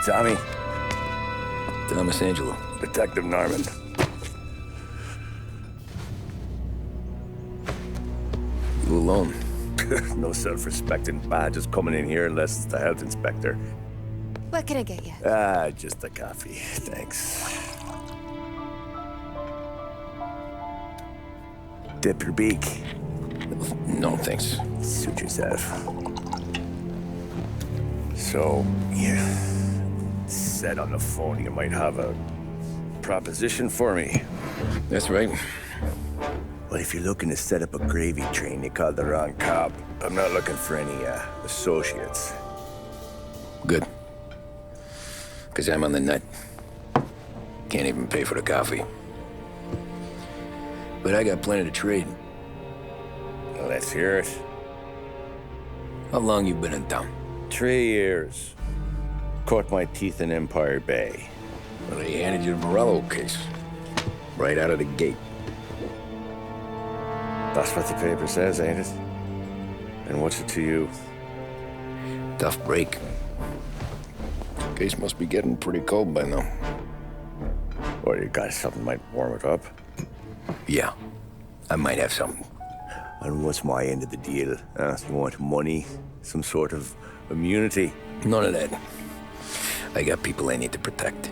Tommy. Thomas Angelo. Detective Norman. You alone? No self-respecting badges coming in here unless it's the health inspector. What can I get you? Just a coffee. Thanks. Dip your beak. No, thanks. Suit yourself. So, you said on the phone you might have a proposition for me. That's right. Well, if you're looking to set up a gravy train, you called the wrong cop. I'm not looking for any, associates. Good. Because I'm on the nut. Can't even pay for the coffee. But I got plenty to trade. Well, let's hear it. How long you been in town? 3 years. Caught my teeth in Empire Bay. Well, they handed you the Morello case. Right out of the gate. That's what the paper says, ain't it? And what's it to you? Tough break. Case must be getting pretty cold by now. Or you got something might warm it up? Yeah, I might have something. And what's my end of the deal? You want money? Some sort of immunity? None of that. I got people I need to protect.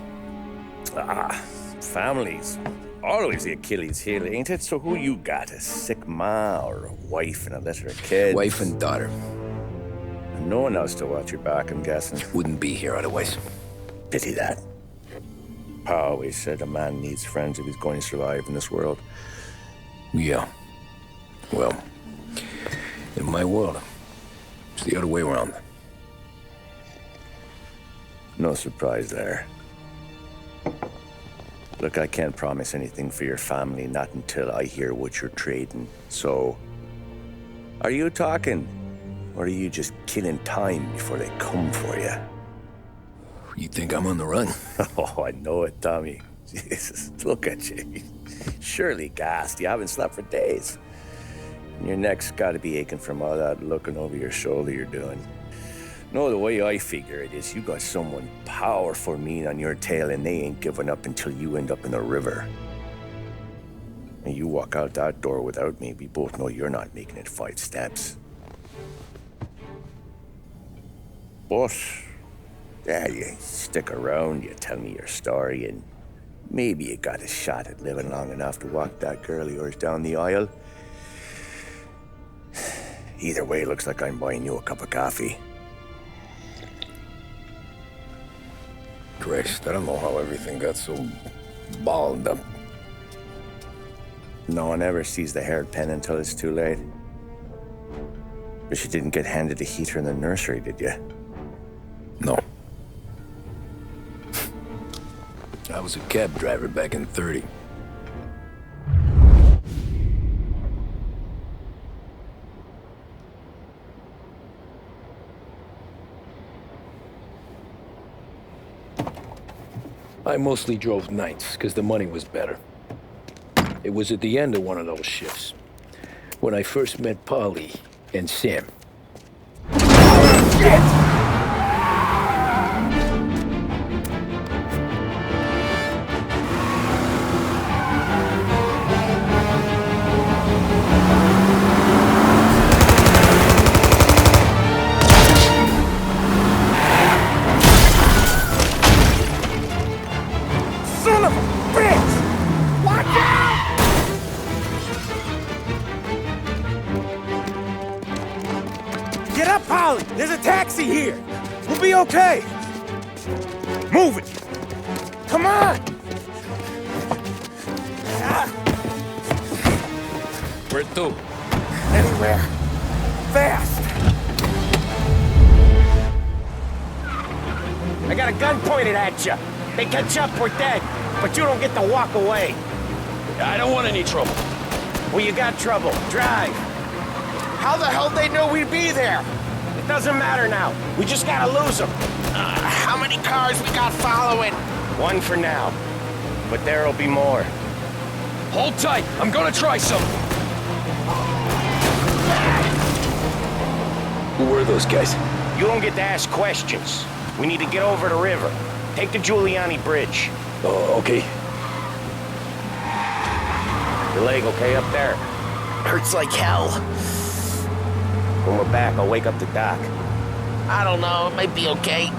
Families. Always the Achilles heel, ain't it? So who you got? A sick ma or a wife and a litter of kids? Wife and daughter. And no one else to watch your back, I'm guessing. Wouldn't be here otherwise. Pity that. Pa always said a man needs friends if he's going to survive in this world. Yeah. Well, in my world, it's the other way around. No surprise there. Look, I can't promise anything for your family, not until I hear what you're trading. So, are you talking? Or are you just killing time before they come for you? You think I'm on the run? Oh, I know it, Tommy. Jesus, look at you. Surely gassed. You haven't slept for days. And your neck's got to be aching from all that looking over your shoulder you're doing. No, the way I figure it is you got someone powerful mean on your tail and they ain't giving up until you end up in the river. And you walk out that door without me, we both know you're not making it 5 steps. But, yeah, you stick around, you tell me your story, and maybe you got a shot at living long enough to walk that girl of yours down the aisle. Either way, it looks like I'm buying you a cup of coffee. Christ, I don't know how everything got so balled up. No one ever sees the haired pen until it's too late. But you didn't get handed a heater in the nursery, did you? No. I was a cab driver back in '30. I mostly drove nights, because the money was better. It was at the end of one of those shifts, when I first met Polly and Sam. Shit! Get up, Polly! There's a taxi here! We'll be okay! Move it! Come on! Where to? Anywhere. Fast! I got a gun pointed at you. They catch up, we're dead. But you don't get to walk away. I don't want any trouble. Well, you got trouble. Drive. How the hell they know we'd be there? It doesn't matter now. We just gotta lose them. How many cars we got following? 1 for now. But there'll be more. Hold tight. I'm gonna try something. Who were those guys? You don't get to ask questions. We need to get over the river. Take the Giuliani Bridge. Oh, okay. Your leg okay up there? Hurts like hell. When we're back, I'll wake up the doc. I don't know, it might be okay.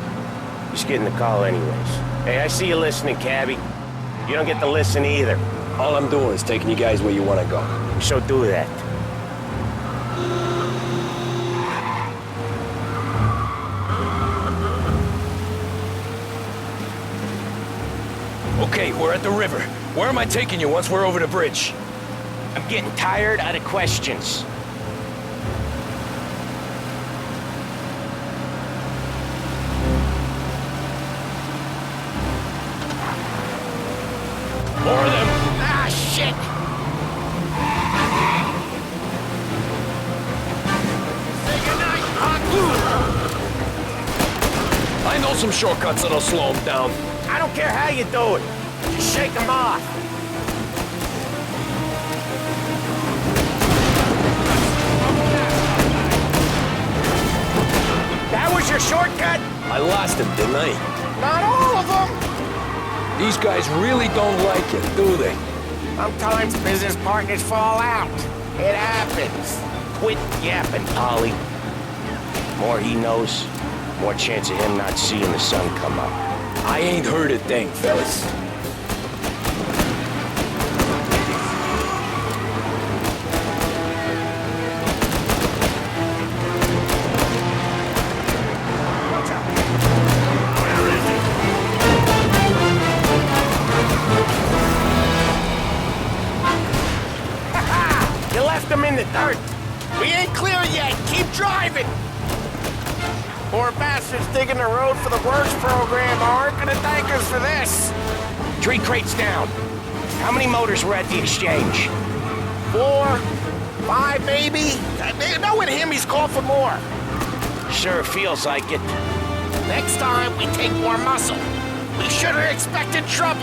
Just getting the call anyways. Hey, I see you listening, cabbie. You don't get to listen either. All I'm doing is taking you guys where you want to go. So do that. Okay, we're at the river. Where am I taking you once we're over the bridge? I'm getting tired of the questions. More of them. Ah, shit! Say goodnight, Hawk. I know some shortcuts that'll slow them down. I don't care how you do it. Just shake them off. That was your shortcut? I lost him, didn't I? Not all of them. These guys really don't like it, do they? Sometimes business partners fall out. It happens. Quit yapping, Ollie. More he knows, more chance of him not seeing the sun come up. I ain't heard a thing, fellas. You left them in the dirt. We ain't clear yet. Keep driving. Poor bastards digging the road for the works program aren't gonna thank us for this. 3 crates down. How many motors were at the exchange? 4, 5 maybe. Knowing him, he's called for more. Sure feels like it. Next time, we take more muscle. We should have expected trouble.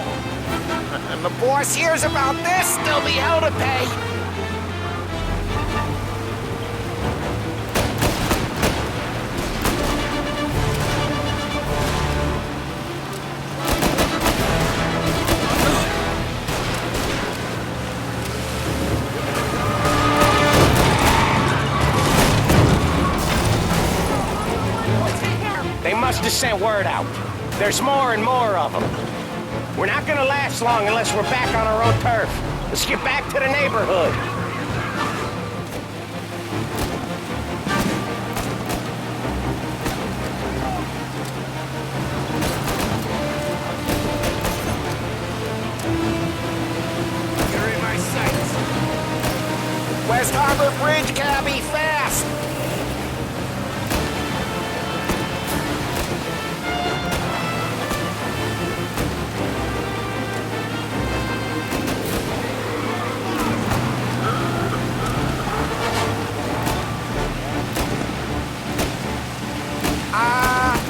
And the boss hears about this, there'll be hell to pay. They must have sent word out. There's more and more of them. We're not gonna last long unless we're back on our own turf. Let's get back to the neighborhood. You're in my sights. West Harbor Bridge, cabbie, fast!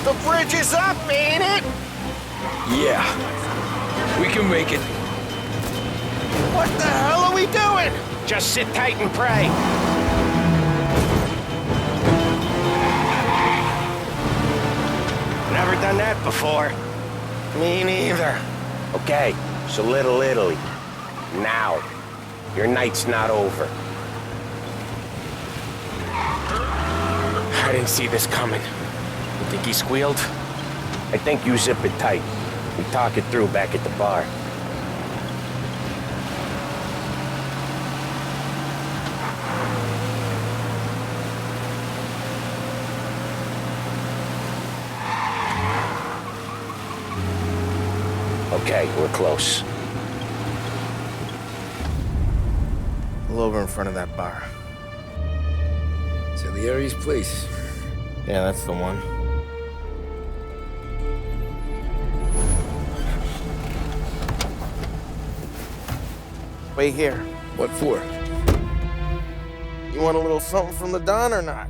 The bridge is up, ain't it? Yeah. We can make it. What the hell are we doing? Just sit tight and pray. Never done that before. Me neither. Okay, so Little Italy. Now. Your night's not over. I didn't see this coming. You think he squealed? I think you zip it tight. We talk it through back at the bar. Okay, we're close. Pull over in front of that bar. Salieri's place. Yeah, that's the one. Wait here. What for? You want a little something from the Don or not?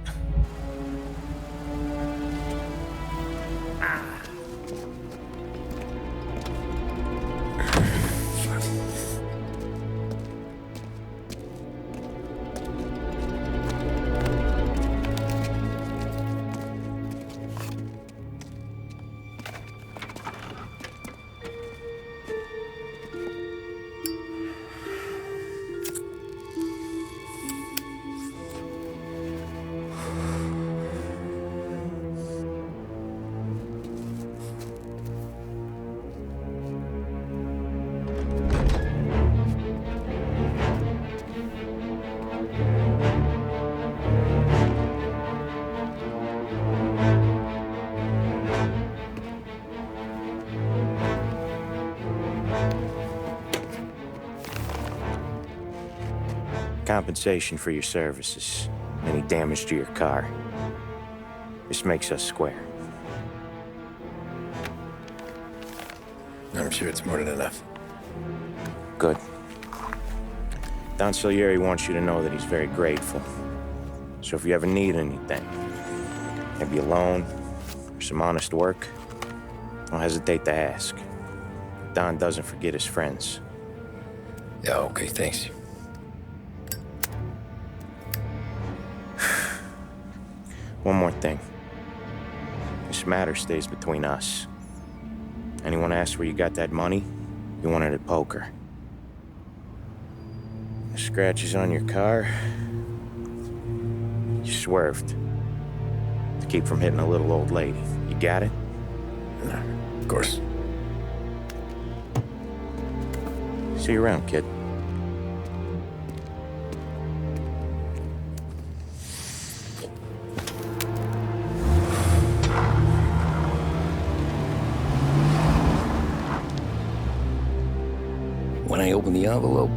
compensation for your services, any damage to your car. This makes us square. I'm sure it's more than enough. Good. Don Salieri wants you to know that he's very grateful. So if you ever need anything, maybe a loan or some honest work, don't hesitate to ask. Don doesn't forget his friends. Yeah, okay, thanks. One more thing. This matter stays between us. Anyone asks where you got that money, you won it at poker. The scratches on your car, you swerved to keep from hitting a little old lady. You got it? No, of course. See you around, kid. When I opened the envelope,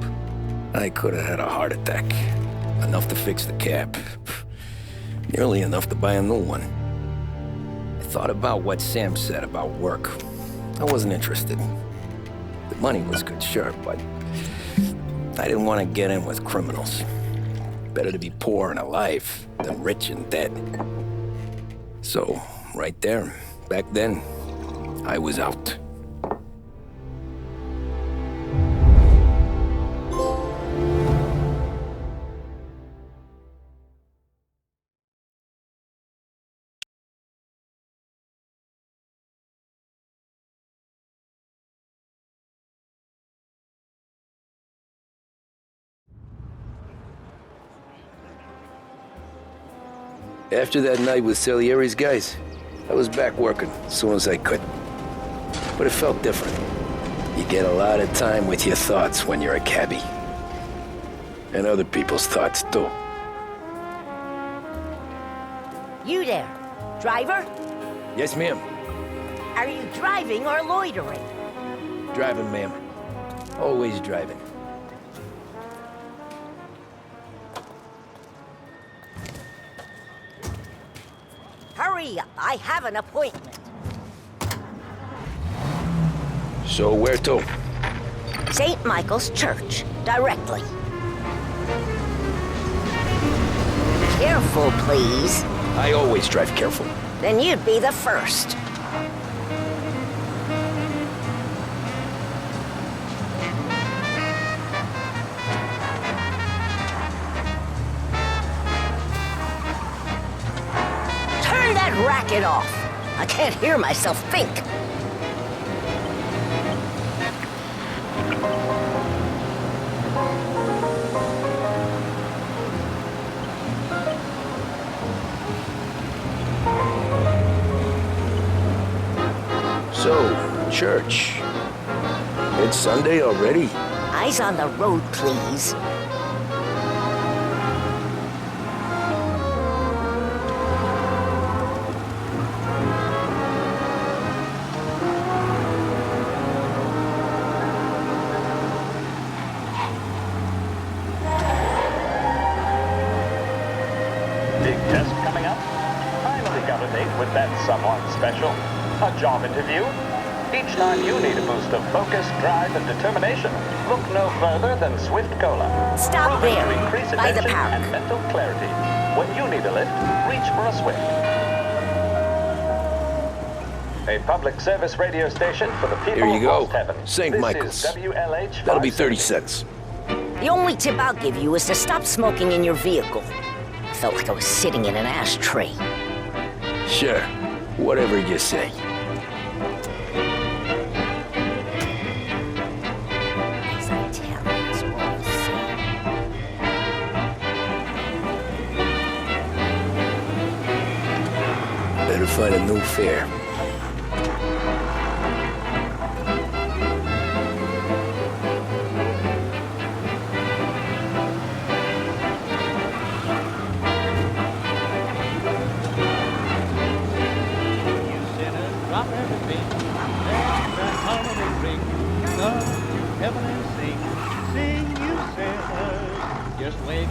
I could have had a heart attack. Enough to fix the cap. Nearly enough to buy a new one. I thought about what Sam said about work. I wasn't interested. The money was good, sure, but I didn't want to get in with criminals. Better to be poor and alive than rich and dead. So, right there, back then, I was out. After that night with Salieri's guys, I was back working as soon as I could. But it felt different. You get a lot of time with your thoughts when you're a cabbie. And other people's thoughts, too. You there, driver? Yes, ma'am. Are you driving or loitering? Driving, ma'am. Always driving. Hurry up, I have an appointment. So where to? St. Michael's Church, directly. Careful, please. I always drive careful. Then you'd be the first. Turn that racket off. I can't hear myself think. So, church. It's Sunday already? Eyes on the road, please. Big test coming up. Finally got a date with that someone special. A job interview. Each time you need a boost of focus, drive, and determination, look no further than Swift Cola. Stop Proven there, to increase by the attention park. and mental clarity. When you need a lift, reach for a Swift. A public service radio station for the people Here you of go. Lost Heaven. St. Michael's. This is WLH. That'll be 30 570. cents. The only tip I'll give you is to stop smoking in your vehicle. I felt like I was sitting in an ashtray. Sure. Whatever you say. As I tell you, it's all the same. Better find a new fare. Drop everything, let the holiday ring. Come to heaven and sing, sing you sinners. Just wave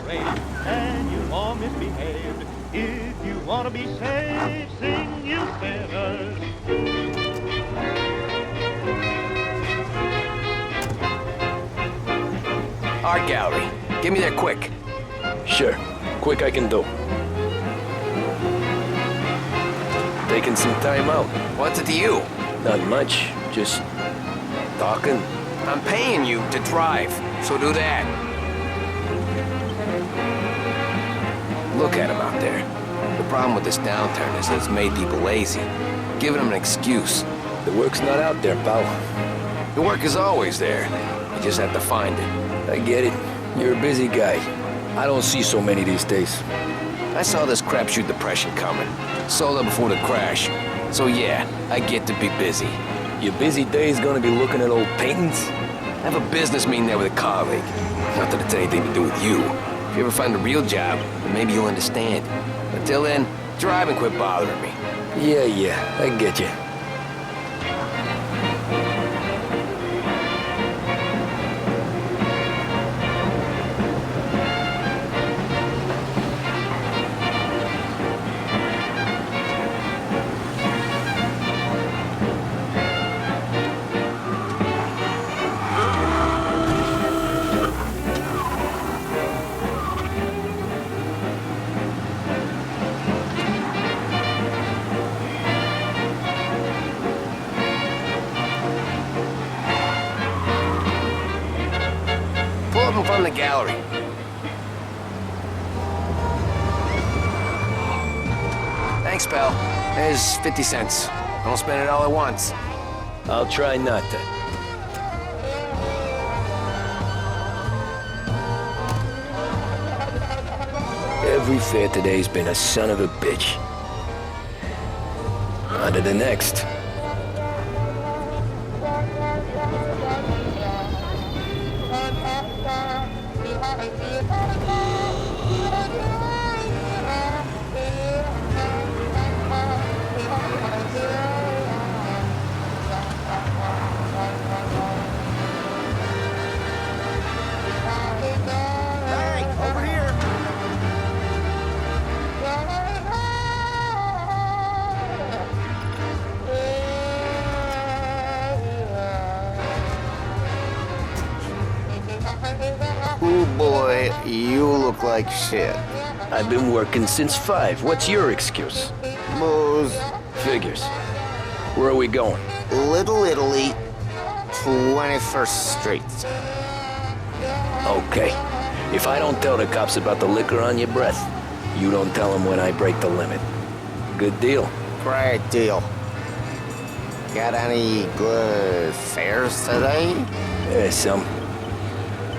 parade, and you all misbehaved. If you want to be safe, sing you sinners. Art gallery. Get me there quick. Sure. Quick I can do. Taking some time out. What's it to you? Not much. Just talking. I'm paying you to drive, so do that. Look at him out there. The problem with this downturn is that it's made people lazy, giving them an excuse. The work's not out there, pal. The work is always there. You just have to find it. I get it. You're a busy guy. I don't see so many these days. I saw this crapshoot depression coming. Sold up before the crash. So yeah, I get to be busy. Your busy day's gonna be looking at old paintings? I have a business meeting there with a colleague. Not that it's anything to do with you. If you ever find a real job, then maybe you'll understand. Until then, drive and quit bothering me. Yeah, I get you. Pull up in front of the gallery. Thanks, pal. There's 50 cents. Don't spend it all at once. I'll try not to. Every fare today's been a son of a bitch. On to the next. Ooh, boy, you look like shit. I've been working since 5. What's your excuse? Booze. Figures. Where are we going? Little Italy, 21st Street. Okay. If I don't tell the cops about the liquor on your breath, you don't tell them when I break the limit. Good deal. Great deal. Got any good fares today? There's some.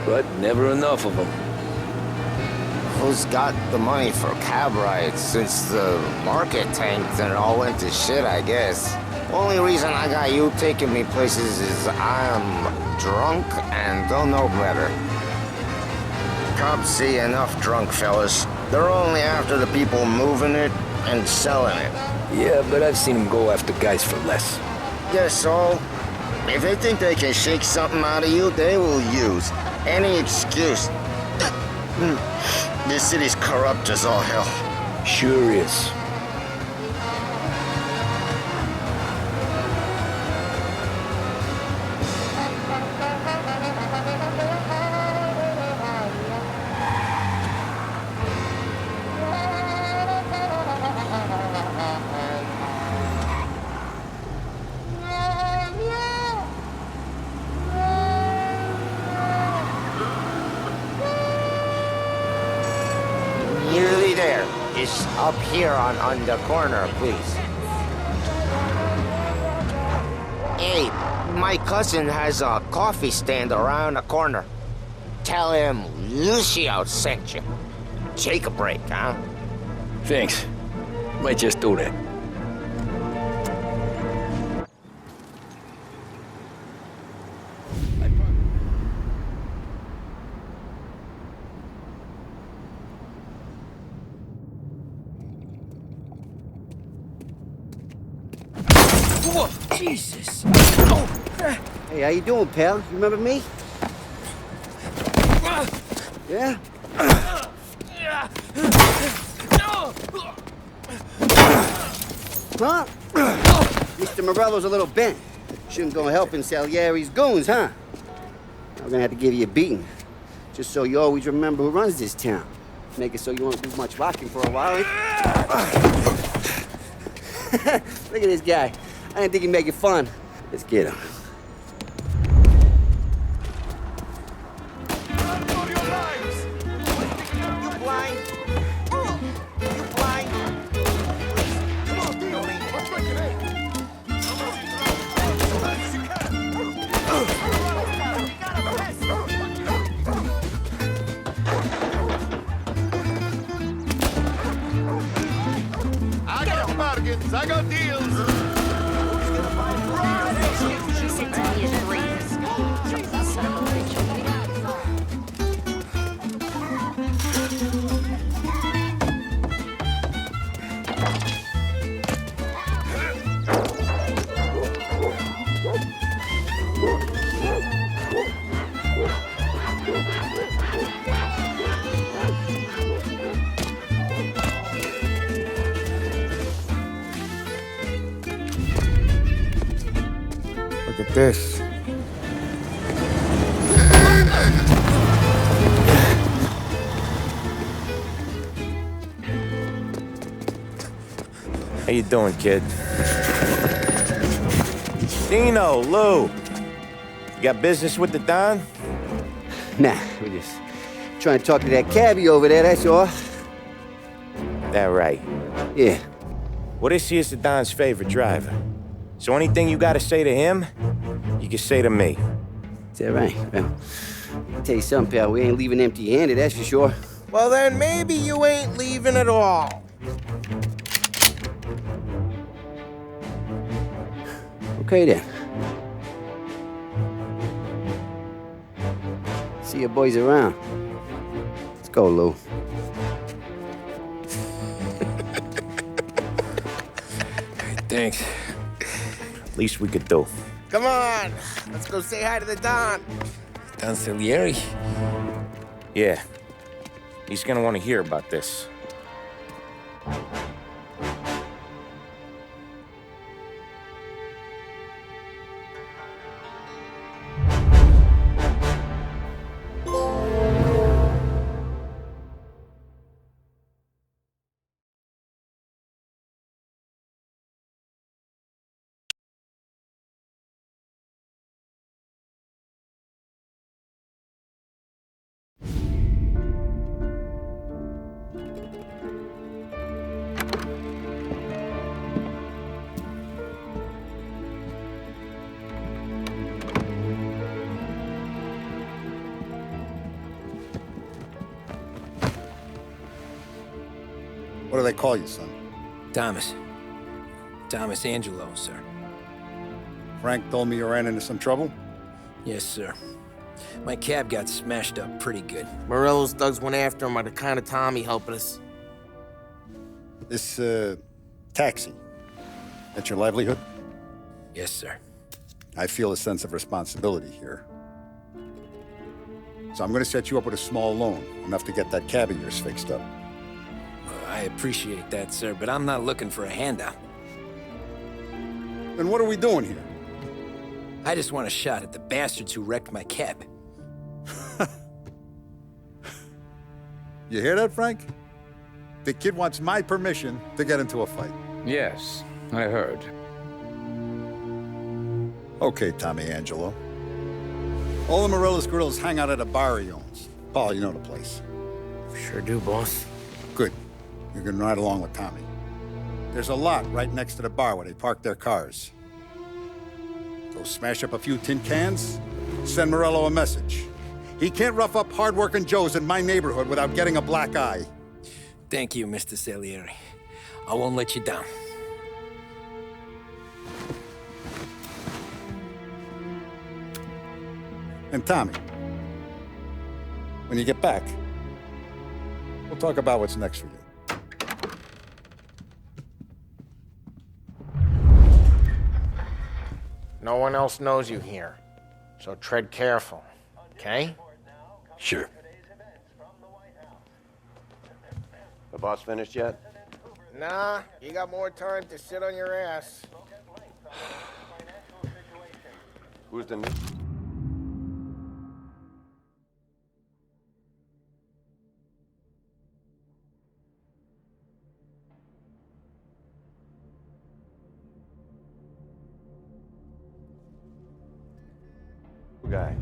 But never enough of them. Who's got the money for cab rides since the market tanked and it all went to shit, I guess? Only reason I got you taking me places is I'm drunk and don't know better. Cops see enough drunk fellas. They're only after the people moving it and selling it. Yeah, but I've seen them go after guys for less. Guess so. If they think they can shake something out of you, they will use any excuse. This city's corrupt as all hell. Sure is. Nearly there. It's up here on the corner, please. Hey, my cousin has a coffee stand around the corner. Tell him Lucio sent you. Take a break, huh? Thanks. Might just do that. Jesus! Hey, how you doing, pal? You remember me? Yeah? Huh? Mr. Morello's a little bent. Shouldn't go helping Salieri's goons, huh? I'm gonna have to give you a beating. Just so you always remember who runs this town. Make it so you won't do much rocking for a while. Look at this guy. I didn't think he'd make it fun. Let's get him. I got deals. She said to me in dreams. Son of a bitch. Look at this. How you doing, kid? Dino, Lou. You got business with the Don? Nah, we're just trying to talk to that cabbie over there, that's all. That right. Yeah. Well, this here's the Don's favorite driver. So anything you gotta say to him, you can say to me. Is that right? Well, I'll tell you something, pal. We ain't leaving empty-handed, that's for sure. Well, then maybe you ain't leaving at all. Okay, then. See your boys around. Let's go, Lou. Thanks. Least we could do. Come on, let's go say hi to the Don. Don Salieri? Yeah. He's gonna want to hear about this. What do they call you, son? Thomas. Tommy Angelo, sir. Frank told me you ran into some trouble? Yes, sir. My cab got smashed up pretty good. Morello's thugs went after him by the kind of Tommy helping us. This, taxi. That's your livelihood? Yes, sir. I feel a sense of responsibility here. So I'm gonna set you up with a small loan, enough to get that cab of yours fixed up. I appreciate that, sir, but I'm not looking for a handout. Then what are we doing here? I just want a shot at the bastards who wrecked my cab. You hear that, Frank? The kid wants my permission to get into a fight. Yes, I heard. Okay, Tommy Angelo. All the Morello's girls hang out at a bar he owns. Paul, you know the place. Sure do, boss. Good. You can ride along with Tommy. There's a lot right next to the bar where they park their cars. Go smash up a few tin cans, send Morello a message. He can't rough up hard-working Joes in my neighborhood without getting a black eye. Thank you, Mr. Salieri. I won't let you down. And Tommy, when you get back, we'll talk about what's next for you. No one else knows you here, so tread careful, okay? Sure. The boss finished yet? Nah, you got more time to sit on your ass. Who's the new... guy?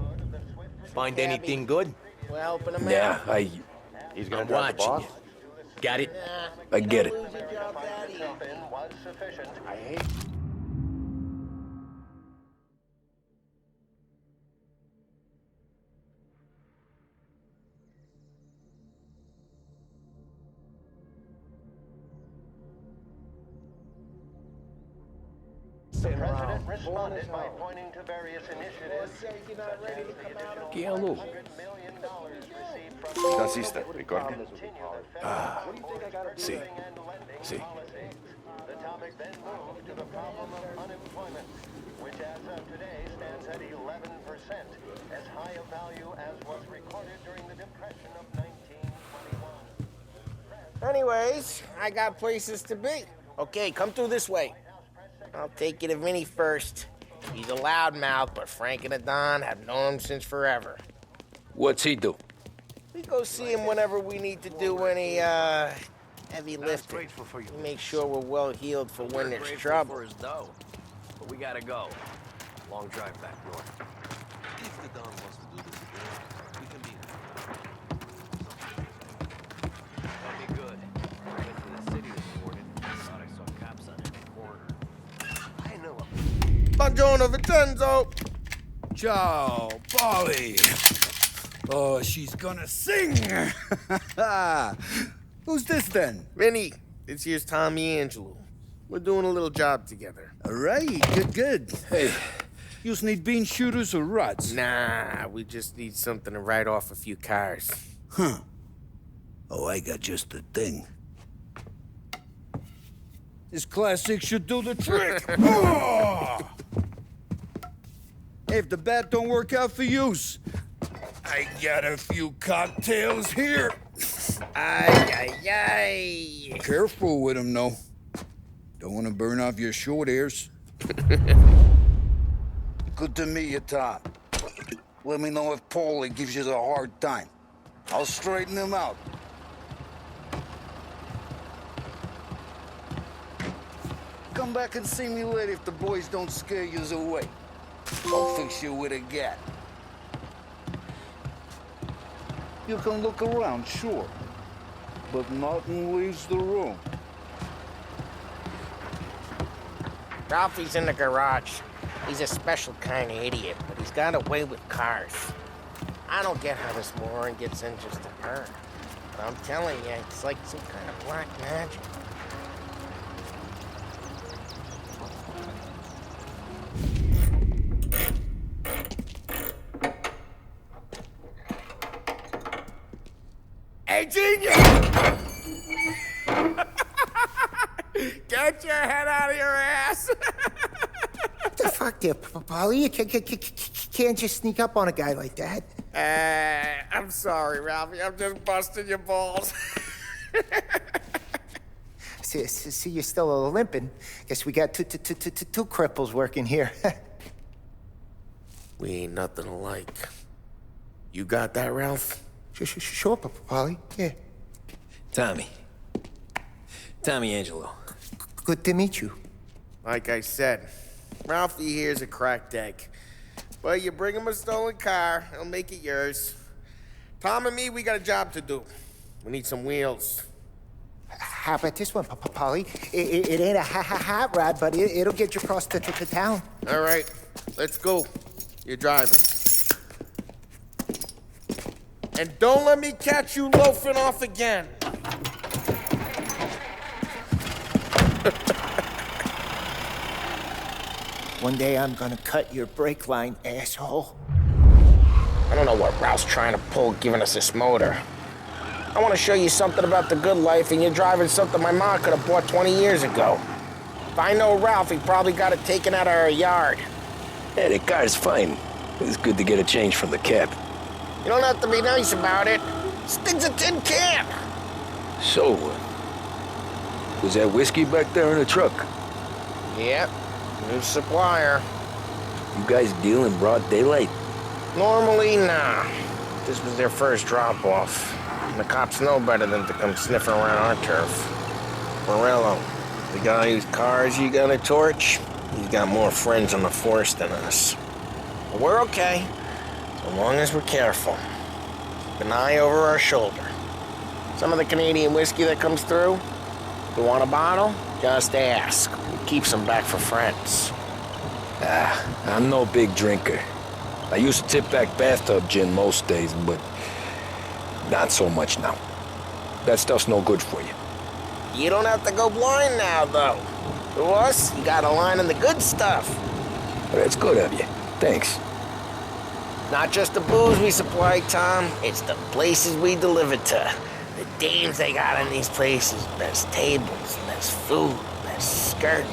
Find anything good? We're helping him Yeah, out. He's gonna I'm drive the boss? watching you. Got it? I get it. I hate... The president responded by pointing to various initiatives. ¿Qué hago? Naciste, ricordi? Sí. Sí. The topic then moved to the problem of unemployment, which as of today stands at 11%, as high a value as was recorded during the Depression of 1921. Anyways, I got places to be. Okay, come through this way. I'll take you to Vinny first. He's a loudmouth, but Frank and the Don have known him since forever. What's he do? We go see him whenever we need to do any, heavy lifting. We make sure we're well healed for when there's trouble. For his dough. But we gotta go. Long drive back north. If the Don wants to do this again, we can be That'd be good. I went to the city this morning. Thought I saw cops on every corner. I know Buongiorno, Vincenzo! Ciao, Polly. Oh, she's gonna sing. Who's this then? Vinny, this here's Tommy Angelo. We're doing a little job together. All right, good. Hey, you need bean shooters or rods? Nah, we just need something to write off a few cars. Huh. Oh, I got just the thing. This classic should do the trick. Oh! Hey, if the bat don't work out for yous, I got a few cocktails here. Ay. Careful with them, though. Don't want to burn off your short hairs. Good to meet you, Tom. Let me know if Paulie gives you the hard time. I'll straighten him out. Come back and see me later if the boys don't scare yous away. I'll fix you with a gat. You can look around, sure. But nothing leaves the room. Ralphie's in the garage. He's a special kind of idiot, but he's got a way with cars. I don't get how this moron gets in just to her. But I'm telling you, it's like some kind of black magic. Hey, genius! Get your head out of your ass! What the fuck there, Polly? You can't just sneak up on a guy like that. I'm sorry, Ralphie. I'm just busting your balls. See, you're still limping. Guess we got two cripples working here. We ain't nothing alike. You got that, Ralph? Sure, Polly. Yeah. Tommy Angelo. Good to meet you. Like I said, Ralphie here's a cracked egg. But you bring him a stolen car, he'll make it yours. Tom and me, we got a job to do. We need some wheels. How about this one, Polly? It ain't a hot rod, but it'll get you across to town. All right, let's go. You're driving. And don't let me catch you loafing off again. One day I'm gonna cut your brake line, asshole. I don't know what Ralph's trying to pull giving us this motor. I want to show you something about the good life, and you're driving something my mom could have bought 20 years ago. If I know Ralph, he probably got it taken out of our yard. Hey, the car's fine. It's good to get a change from the cab. You don't have to be nice about it. This thing's a tin can. So, Was that whiskey back there in the truck? Yep, new supplier. You guys deal in broad daylight? Normally, nah. This was their first drop-off. And the cops know better than to come sniffing around our turf. Morello, the guy whose cars you gonna torch, he's got more friends on the force than us. But we're okay, so long as we're careful. Keep an eye over our shoulder. Some of the Canadian whiskey that comes through, if you want a bottle, just ask. We keep some back for friends. I'm no big drinker. I used to tip back bathtub gin most days, but not so much now. That stuff's no good for you. You don't have to go blind now, though. To us, you got a line on the good stuff. That's good of you. Thanks. Not just the booze we supply, Tom. It's the places we deliver to. The dames they got in these places. Best tables, best food, best skirt.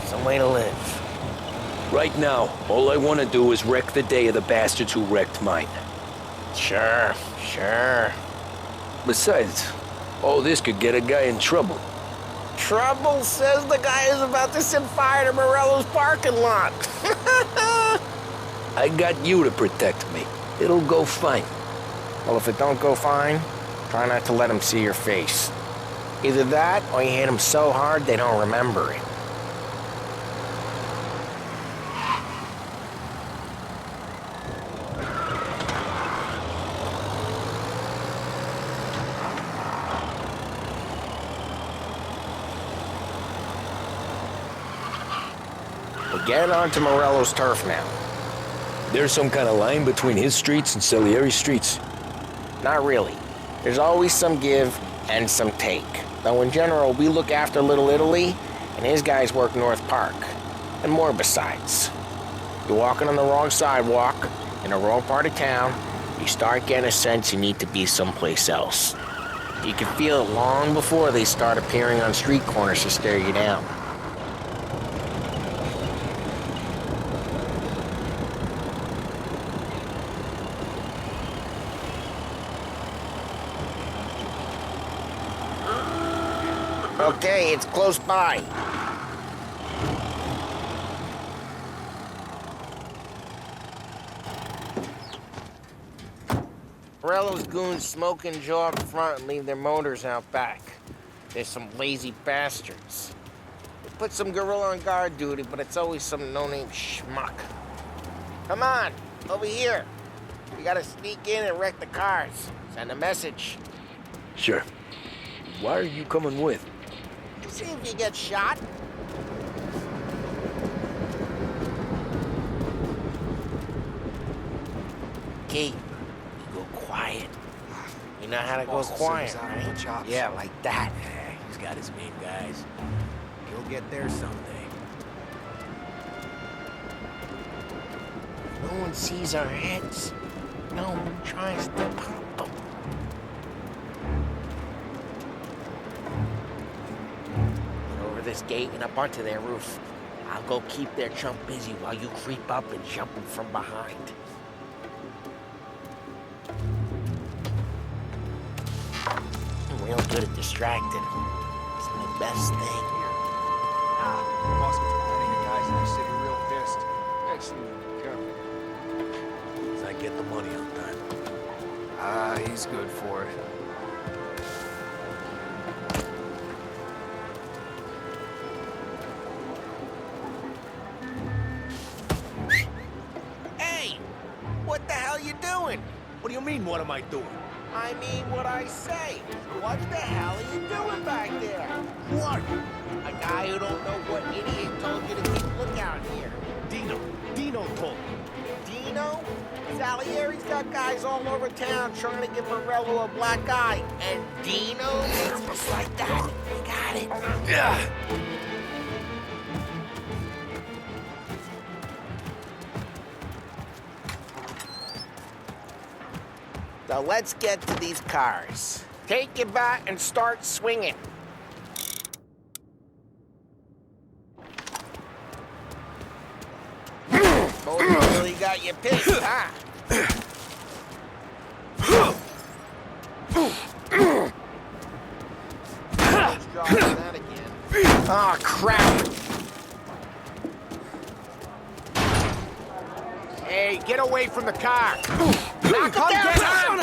Some way to live. Right now, all I want to do is wreck the day of the bastards who wrecked mine. Sure. Besides, all this could get a guy in trouble. Trouble says the guy is about to set fire to Morello's parking lot. I got you to protect me. It'll go fine. Well, if it don't go fine, try not to let them see your face. Either that, or you hit them so hard they don't remember it. We're getting onto Morello's turf now. There's some kind of line between his streets and Salieri's streets? Not really. There's always some give and some take. Though in general, we look after Little Italy, and his guys work North Park. And more besides. You're walking on the wrong sidewalk, in the wrong part of town, you start getting a sense you need to be someplace else. You can feel it long before they start appearing on street corners to stare you down. Okay, it's close by. Morello's goons smoke and jaw up front and leave their motors out back. They're some lazy bastards. They put some gorilla on guard duty, but it's always some no-name schmuck. Come on, over here. We gotta sneak in and wreck the cars. Send a message. Sure. Why are you coming with? See if you get shot. Key, you go quiet. You know how to go quiet, right? Yeah, like that. Yeah, he's got his main guys. He'll get there someday. No one sees our heads. No one tries to pop them. This gate and up onto their roof. I'll go keep their chump busy while you creep up and jump them from behind. I'm real good at distracting. It's my best thing. Boss gets plenty of guys in the city real pissed. Actually, careful. I get the money on time. He's good for it. What the hell you doing? What do you mean, what am I doing? I mean what I say. What the hell are you doing back there? What? A guy who don't know what idiot told you to keep lookout here. Dino told me. Dino? Salieri's got guys all over town trying to give Morello a black eye. And Dino just like that. You got it. Yeah. So let's get to these cars. Take your bat and start swinging. Both really got you pissed, huh? Let's drop that again. Oh, crap! Hey, get away from the car! Knock it down, Tom!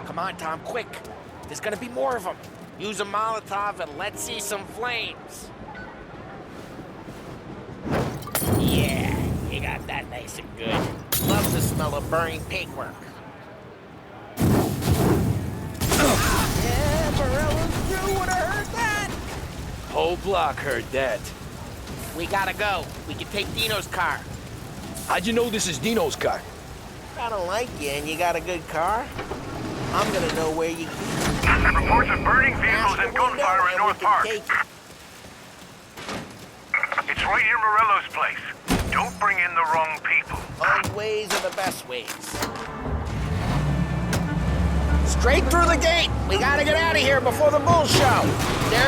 Come on, Tom, quick! There's gonna be more of them. Use a Molotov and let's see some flames. Yeah, you got that nice and good. Love the smell of burning paintwork. Yeah, Morello's crew would have heard that. Whole block heard that. We gotta go. We can take Dino's car. How'd you know this is Dino's car? I don't like you and you got a good car. I'm gonna know where you keep it. Reports of burning vehicles and gunfire in North Park. It's right near Morello's place. Don't bring in the wrong people. Old ways are the best ways. Straight through the gate. We gotta get out of here before the bull show.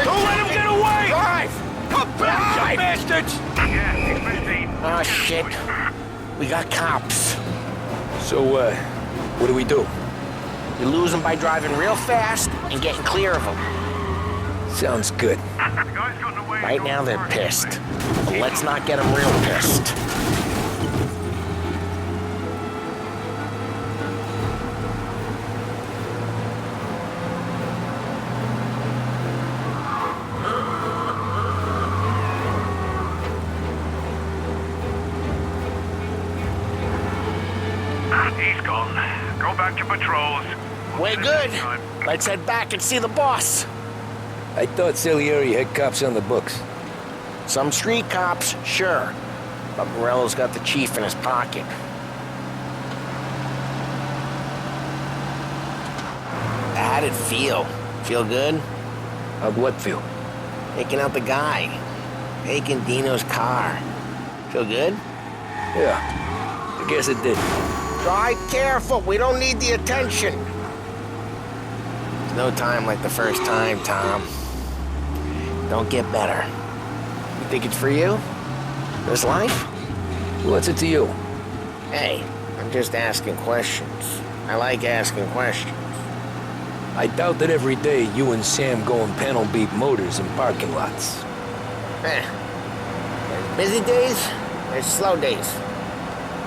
Don't let him get away! Drive! Come back, you bastards! Oh, shit. We got cops. So, what do we do? You lose them by driving real fast and getting clear of them. Sounds good. Right now they're pissed. But let's not get them real pissed. He's gone. Go back to patrols. Way good. Let's head back and see the boss. I thought Salieri had cops on the books. Some street cops, sure. But Morello's got the chief in his pocket. How'd it feel? Feel good? How'd what feel? Taking out the guy. Taking Dino's car. Feel good? Yeah, I guess it did. Drive careful. We don't need the attention. There's no time like the first time, Tom. Don't get better. You think it's for you? This life? What's it to you? Hey, I'm just asking questions. I like asking questions. I doubt that every day you and Sam go and panel beat motors in parking lots. There's busy days, there's slow days.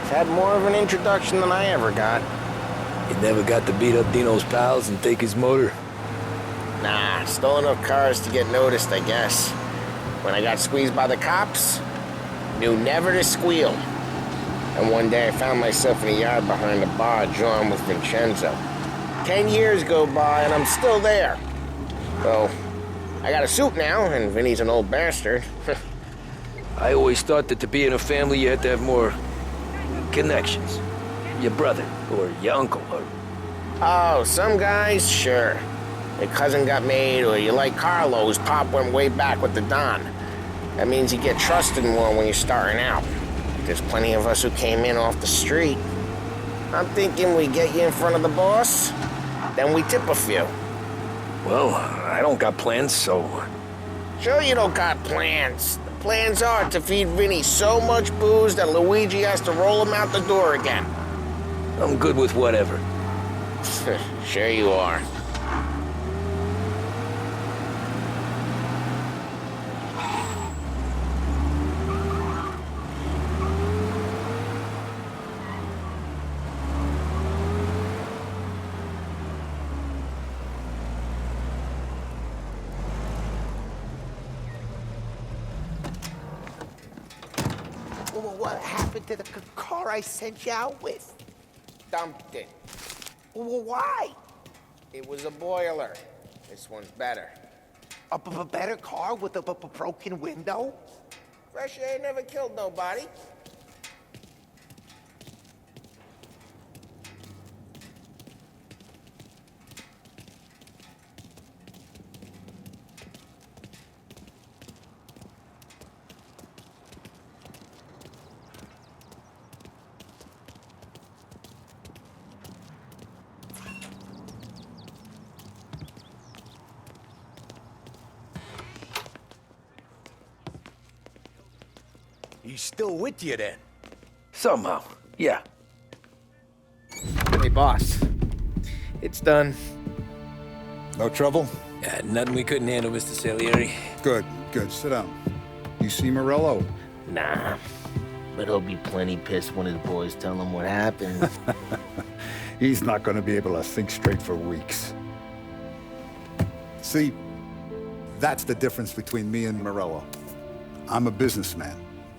I've had more of an introduction than I ever got. You never got to beat up Dino's pals and take his motor? Nah, stole enough cars to get noticed, I guess. When I got squeezed by the cops, knew never to squeal. And one day I found myself in a yard behind a bar drawn with Vincenzo. 10 years go by and I'm still there. So, I got a suit now, and Vinny's an old bastard. I always thought that to be in a family you had to have more connections. Your brother, or your uncle, or... Oh, some guys, sure. Your cousin got made, or you like Carlo's, Pop went way back with the Don. That means you get trusted more when you're starting out. There's plenty of us who came in off the street. I'm thinking we get you in front of the boss, then we tip a few. Well, I don't got plans, so... Sure you don't got plans. The plans are to feed Vinny so much booze that Luigi has to roll him out the door again. I'm good with whatever. Sure you are. What happened to the car I sent you out with? Dumped it. Well, why? It was a boiler. This one's better. A better car with a broken window? Fresh air never killed nobody. He's still with you then? Somehow, yeah. Hey, boss. It's done. No trouble? Yeah, nothing we couldn't handle, Mr. Salieri. Good, good. Sit down. You see Morello? Nah. But he'll be plenty pissed when his boys tell him what happened. He's not going to be able to think straight for weeks. See, that's the difference between me and Morello. I'm a businessman.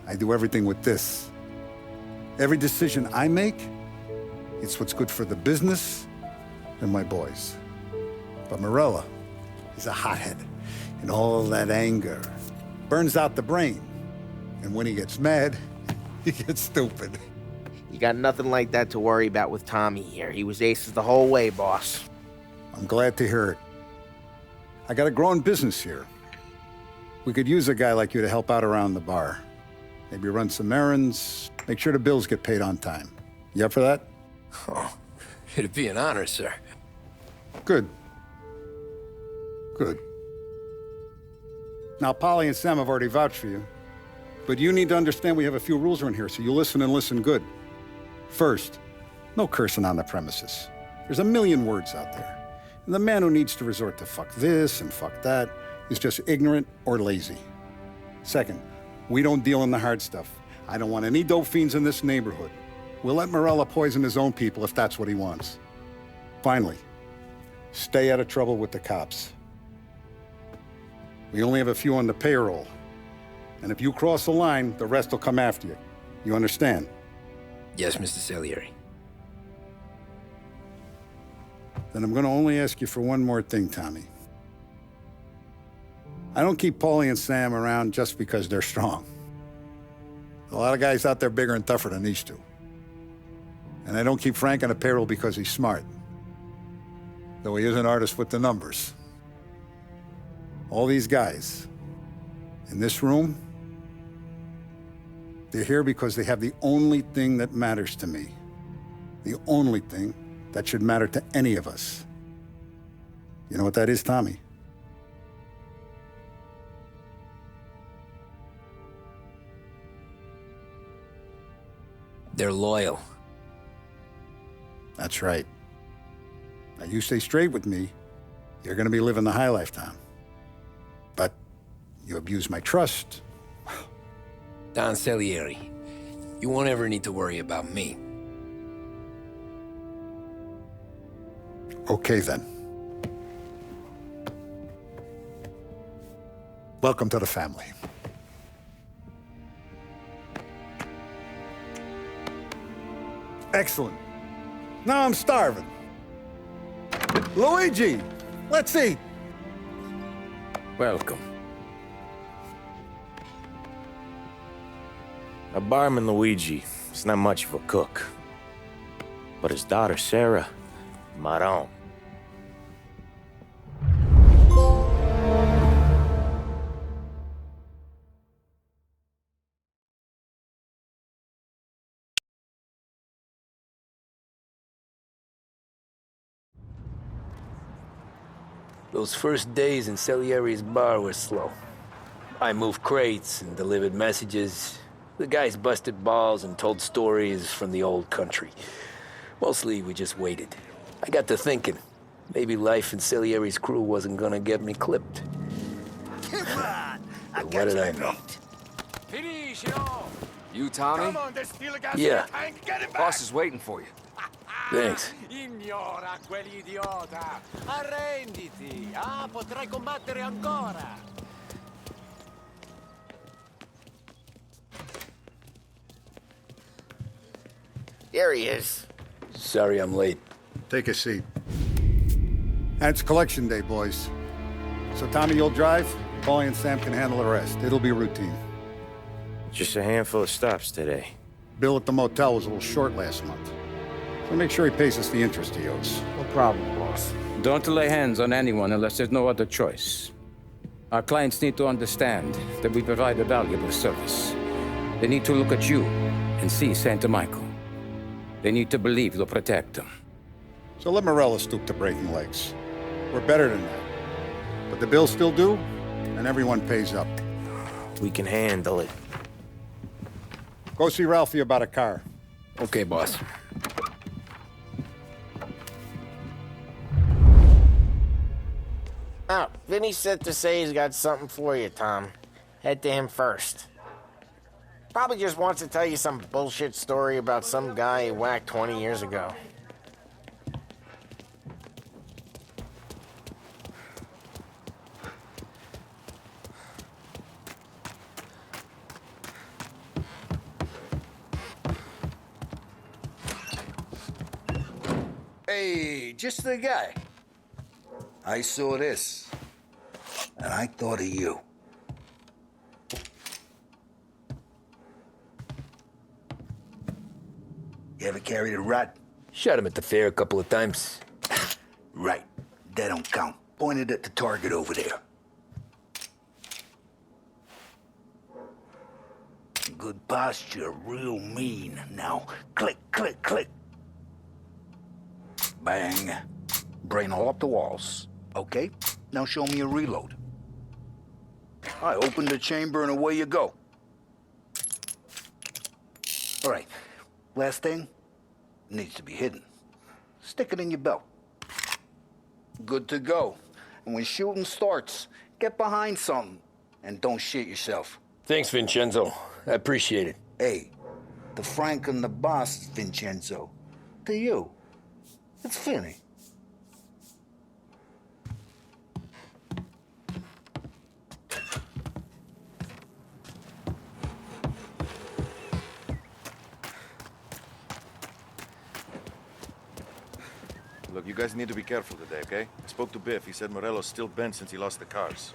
I do everything with this. Every decision I make, it's what's good for the business and my boys. But Morello, he's a hothead. And all that anger burns out the brain. And when he gets mad, he gets stupid. You got nothing like that to worry about with Tommy here. He was aces the whole way, boss. I'm glad to hear it. I got a growing business here. We could use a guy like you to help out around the bar. Maybe run some errands, make sure the bills get paid on time. You up for that? Oh, it'd be an honor, sir. Good. Good. Now, Polly and Sam have already vouched for you. But you need to understand we have a few rules around here, so you listen and listen good. First, no cursing on the premises. There's a million words out there. And the man who needs to resort to fuck this and fuck that is just ignorant or lazy. Second, we don't deal in the hard stuff. I don't want any dope fiends in this neighborhood. We'll let Morello poison his own people if that's what he wants. Finally, stay out of trouble with the cops. We only have a few on the payroll. And if you cross the line, the rest will come after you. You understand? Yes, Mr. Salieri. Then I'm going to only ask you for one more thing, Tommy. I don't keep Paulie and Sam around just because they're strong. A lot of guys out there bigger and tougher than these two. And I don't keep Frank on the payroll because he's smart. Though he is an artist with the numbers. All these guys in this room, they're here because they have the only thing that matters to me. The only thing that should matter to any of us. You know what that is, Tommy? They're loyal. That's right. Now, you stay straight with me, you're gonna be living the high life, Tom. But you abuse my trust. Don Salieri, you won't ever need to worry about me. Okay, then. Welcome to the family. Excellent. Now I'm starving. Luigi, let's eat. Welcome. A barman Luigi is not much of a cook. But his daughter Sarah, Maron. Those first days in Salieri's bar were slow. I moved crates and delivered messages. The guys busted balls and told stories from the old country. Mostly, we just waited. I got to thinking, maybe life in Salieri's crew wasn't gonna get me clipped. Come on! But what did I know? Finish it all! You, Tommy? Come on, there's still a gas Yeah. in the tank. Get it back! Boss is waiting for you. Thanks. Ignora quell'idiota! Arrenditi! Ah, potrai combattere ancora! Here he is. Sorry I'm late. Take a seat. And it's collection day, boys. So Tommy, you'll drive. Paulie and Sam can handle the rest. It'll be routine. Just a handful of stops today. Bill at the motel was a little short last month. So make sure he pays us the interest he owes. No problem, boss. Don't lay hands on anyone unless there's no other choice. Our clients need to understand that we provide a valuable service. They need to look at you and see Santa Michael. They need to believe you'll protect them. So let Morello stoop to breaking legs. We're better than that. But the bill's still due, and everyone pays up. We can handle it. Go see Ralphie about a car. Okay, boss. Vinny said to say he's got something for you, Tom. Head to him first. Probably just wants to tell you some bullshit story about some guy he whacked 20 years ago. Hey, just the guy. I saw this, and I thought of you. You ever carried a rat? Shot him at the fair a couple of times. Right. That don't count. Pointed at the target over there. Good posture, real mean. Now, click, click, click. Bang. Brain all up the walls. Okay, now show me a reload. I open the chamber and away you go. All right, last thing, needs to be hidden. Stick it in your belt. Good to go. And when shooting starts, get behind something and don't shit yourself. Thanks, Vincenzo. I appreciate it. Hey, the Frank and the boss, Vincenzo. To you, it's Vinny. Look, you guys need to be careful today, okay? I spoke to Biff. He said Morello's still bent since he lost the cars.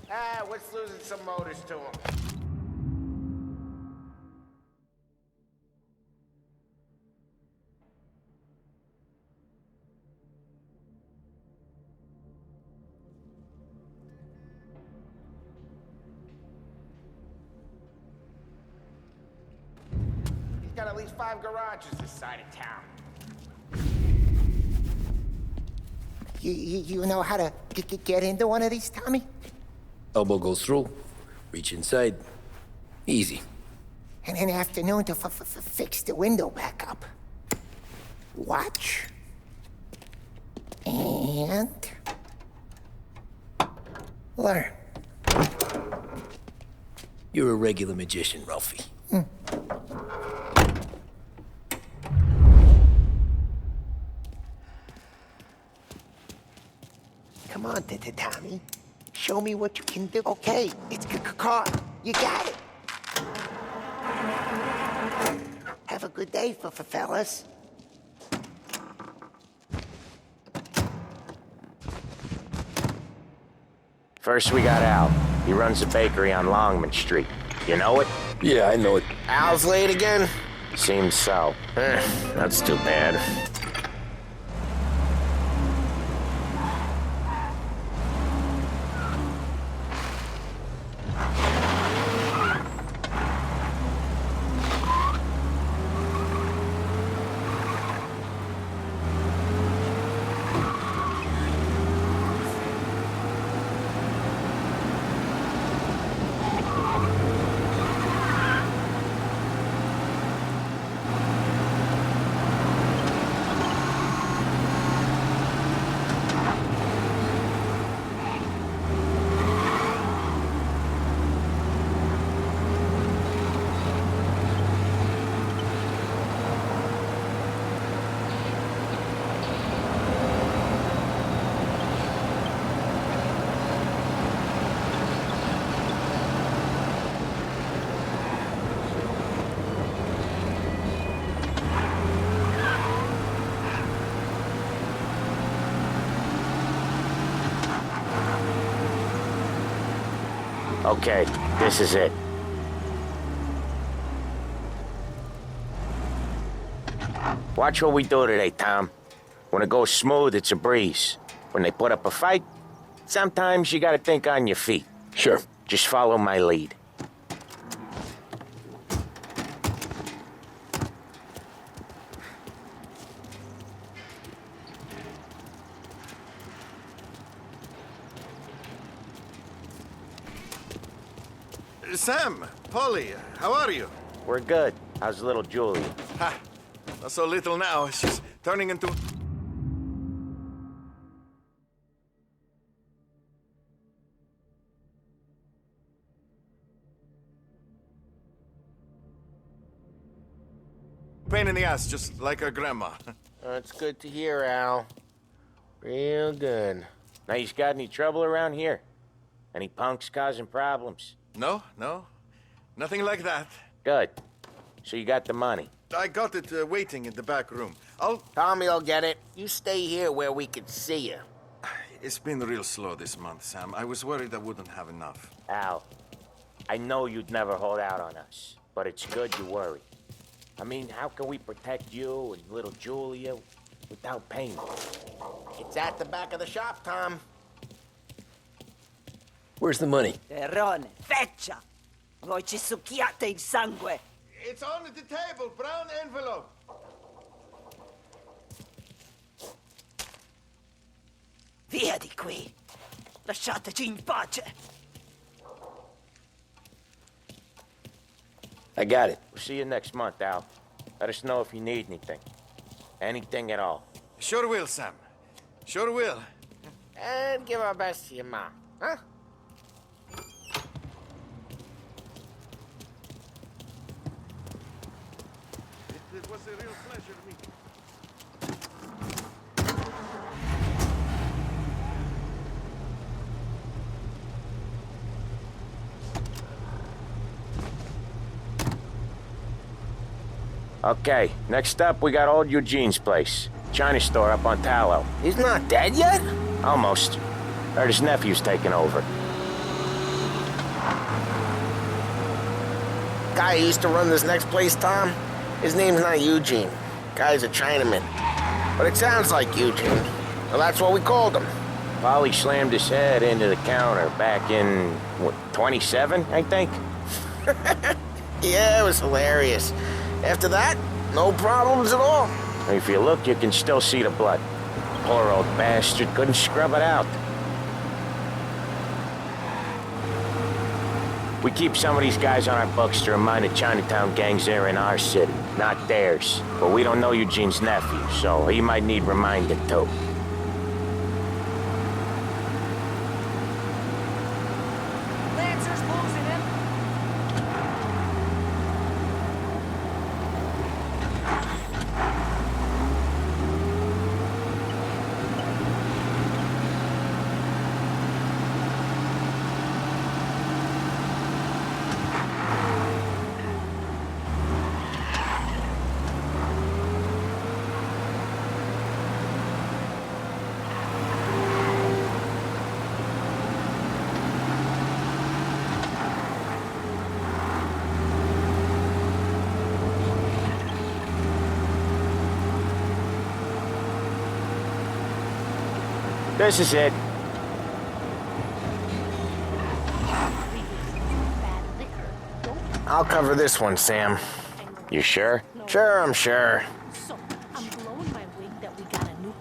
Ah, what's losing some motors to him? He's got at least 5 garages this side of town. You know how to get into one of these, Tommy? Elbow goes through. Reach inside. Easy. And in the afternoon to fix the window back up. Watch. And... learn. You're a regular magician, Ralphie. Come on, Tommy. Show me what you can do. Okay, it's car. You got it. Have a good day, fellas. First we got Al. He runs a bakery on Longman Street. You know it? Yeah, I know it. Al's late again? Seems so. That's too bad. Okay, this is it. Watch what we do today, Tom. When it goes smooth, it's a breeze. When they put up a fight, sometimes you gotta think on your feet. Sure. Just follow my lead. Sam, Polly, how are you? We're good. How's little Julie? Ha! Not so little now. She's turning into... Pain in the ass, just like her grandma. That's good to hear, Al. Real good. Now, you got any trouble around here? Any punks causing problems? No. Nothing like that. Good. So you got the money? I got it waiting in the back room. Tommy will get it. You stay here where we can see you. It's been real slow this month, Sam. I was worried I wouldn't have enough. Al, I know you'd never hold out on us, but it's good you worry. I mean, how can we protect you and little Julia without pain? It's at the back of the shop, Tom. Where's the money? Terrone, feccia! Voi ci succhiate il sangue! It's on the table, brown envelope. Via di qui! Lasciateci in pace! I got it. We'll see you next month, Al. Let us know if you need anything. Anything at all. Sure will, Sam. Sure will. And give our best to your mom, huh? It was a real pleasure meeting you. Okay, next up, we got old Eugene's place. China store up on Tallow. He's not dead yet? Almost. Heard his nephew's taking over. Guy who used to run this next place, Tom? His name's not Eugene. Guy's a Chinaman. But it sounds like Eugene. Well, that's what we called him. Polly slammed his head into the counter back in, what, 27, I think? Yeah, it was hilarious. After that, no problems at all. If you look, you can still see the blood. Poor old bastard couldn't scrub it out. We keep some of these guys on our books to remind the Chinatown gangs they're in our city, not theirs. But we don't know Eugene's nephew, so he might need reminding too. Lancer's losing him! This is it. I'll cover this one, Sam. You sure? Sure, I'm sure. So, I'm blowing my wig that we got a new...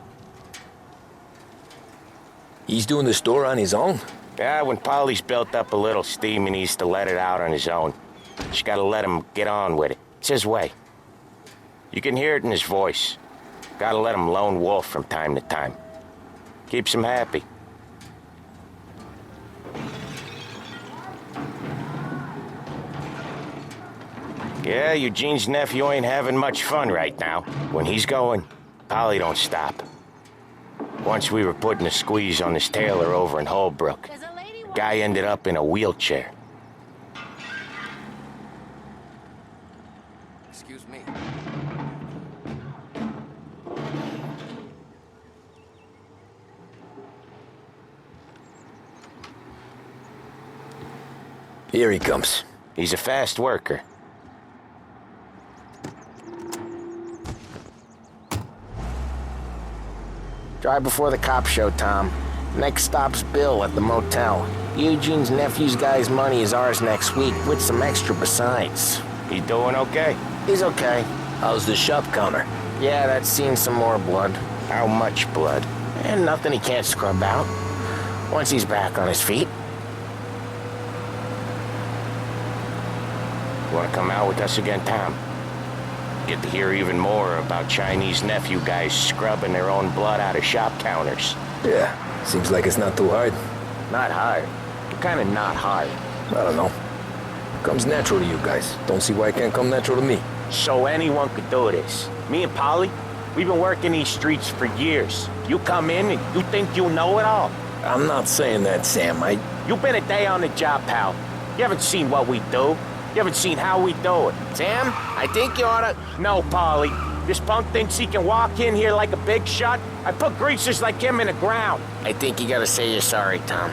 He's doing the store on his own? Yeah, when Polly's built up a little steam, he needs to let it out on his own. Just gotta let him get on with it. It's his way. You can hear it in his voice. Gotta let him lone wolf from time to time. Keeps him happy. Yeah, Eugene's nephew ain't having much fun right now. When he's going, Polly don't stop. Once we were putting a squeeze on this tailor over in Holbrook. Guy ended up in a wheelchair. Excuse me. Here he comes. He's a fast worker. Drive before the cops show, Tom. Next stop's Bill at the motel. Eugene's nephew's guy's money is ours next week, with some extra besides. He doing okay? He's okay. How's the shop counter? Yeah, that's seen some more blood. How much blood? And nothing he can't scrub out. Once he's back on his feet. You wanna come out with us again, Tom? Get to hear even more about Chinese nephew guys scrubbing their own blood out of shop counters. Yeah, seems like it's not too hard. Not hard. Kinda not hard. I don't know. Comes natural to you guys. Don't see why it can't come natural to me. So anyone could do this. Me and Polly, we've been working these streets for years. You come in and you think you know it all. I'm not saying that, Sam. You've been a day on the job, pal. You haven't seen what we do. You haven't seen how we do it. Sam, I think you oughta... No, Polly. This punk thinks he can walk in here like a big shot. I put greasers like him in the ground. I think you gotta say you're sorry, Tom.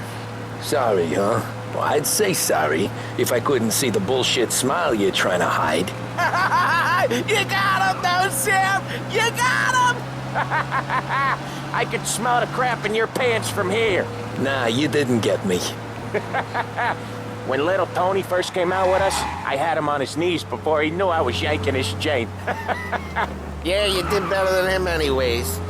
Sorry, huh? Well, I'd say sorry if I couldn't see the bullshit smile you're trying to hide. You got him, though, Sam! You got him! I could smell the crap in your pants from here. Nah, you didn't get me. When little Tony first came out with us, I had him on his knees before he knew I was yanking his chain. Yeah, you did better than him anyways.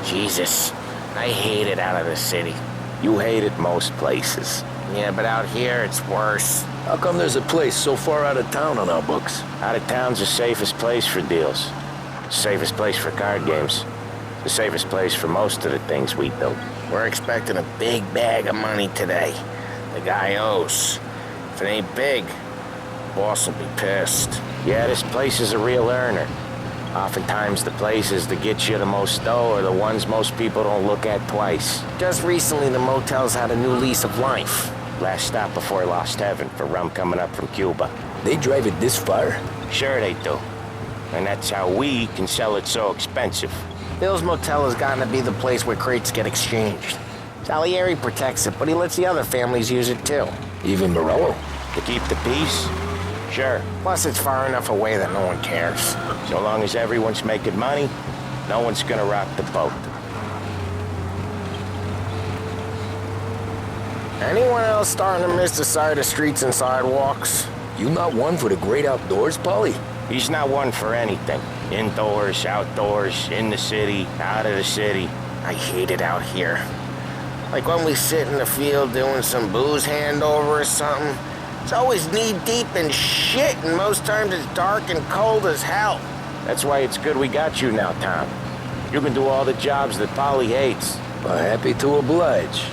Jesus, I hate it out of the city. You hate it most places. Yeah, but out here, it's worse. How come there's a place so far out of town on our books? Out of town's the safest place for deals. Safest place for card games. The safest place for most of the things we do. We're expecting a big bag of money today. The guy owes. If it ain't big, the boss will be pissed. Yeah, this place is a real earner. Oftentimes the places that get you the most dough are the ones most people don't look at twice. Just recently, the motel's had a new lease of life. Last stop before Lost Heaven for rum coming up from Cuba. They drive it this far? Sure they do. And that's how we can sell it so expensive. Bill's Motel has gotten to be the place where crates get exchanged. Salieri protects it, but he lets the other families use it too. Even Morello? To keep the peace? Sure. Plus, it's far enough away that no one cares. So long as everyone's making money, no one's gonna rock the boat. Anyone else starting to miss the sight of streets and sidewalks? You not one for the great outdoors, Polly? He's not one for anything. Indoors, outdoors, in the city, out of the city. I hate it out here. Like when we sit in the field doing some booze handover or something. It's always knee-deep in shit, and most times it's dark and cold as hell. That's why it's good we got you now, Tom. You can do all the jobs that Polly hates. Well, happy to oblige.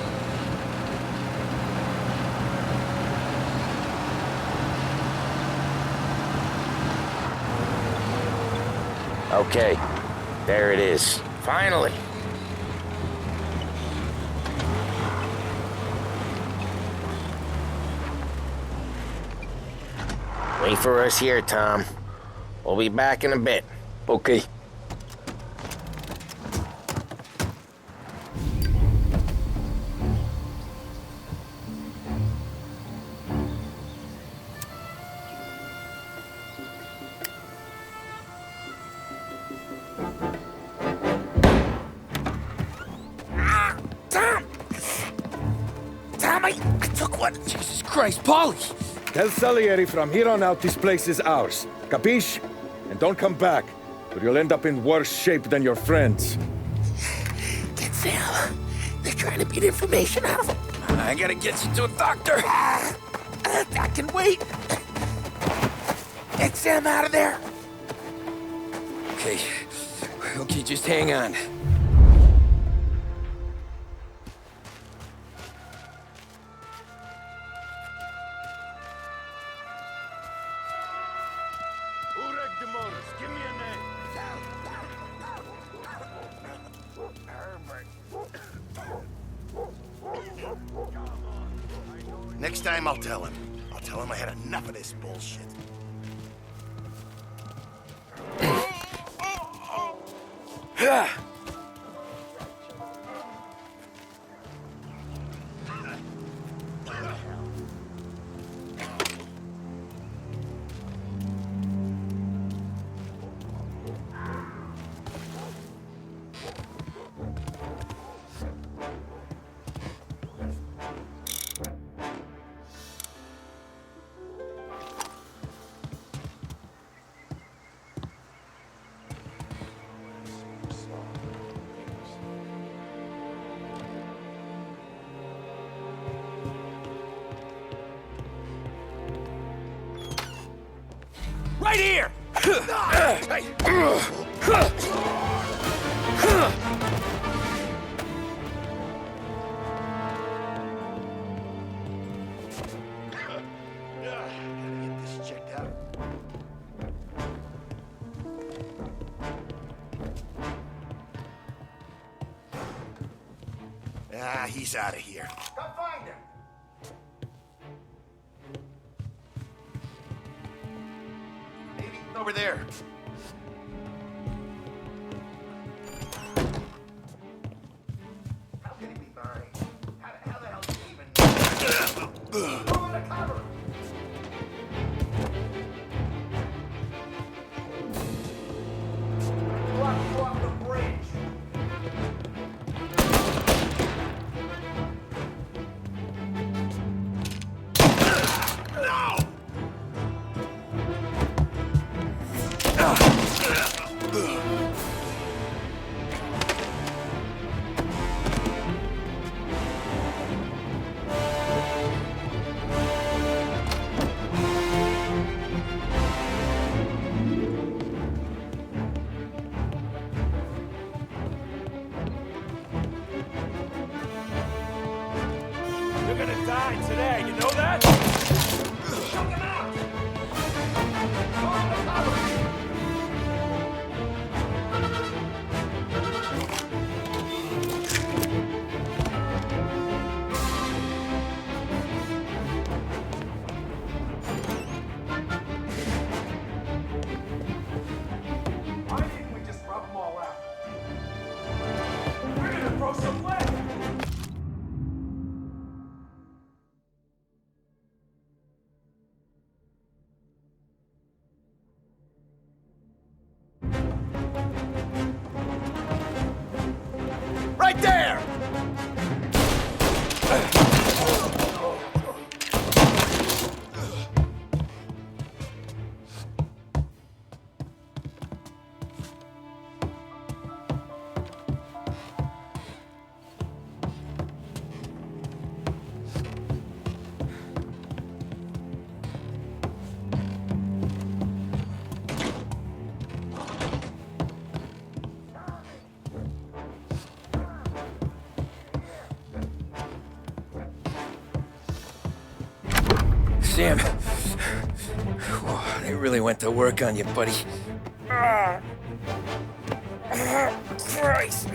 Okay, there it is. Finally. Wait for us here, Tom. We'll be back in a bit. Okay. Tom, I took one. Jesus Christ, Polly! Tell Salieri from here on out this place is ours. Capiche? And don't come back, or you'll end up in worse shape than your friends. Get Sam. They're trying to beat information out of him. I gotta get you to a doctor. I can wait. Get Sam out of there. Okay. Okay, just hang on. Give me a name. Next time I'll tell him. I'll tell him I had enough of this bullshit. Right here! Ah, he's out of here. Come find him. Maybe over there. How can he be mine? How the hell do you even know? Move the cover! Go off the bridge. You're gonna die today, you know that? Shut him out! Go on the cover! Why didn't we just rub them all out? We're gonna throw some lead! Right there! Sam. Whoa, they really went to work on you, buddy. Christ.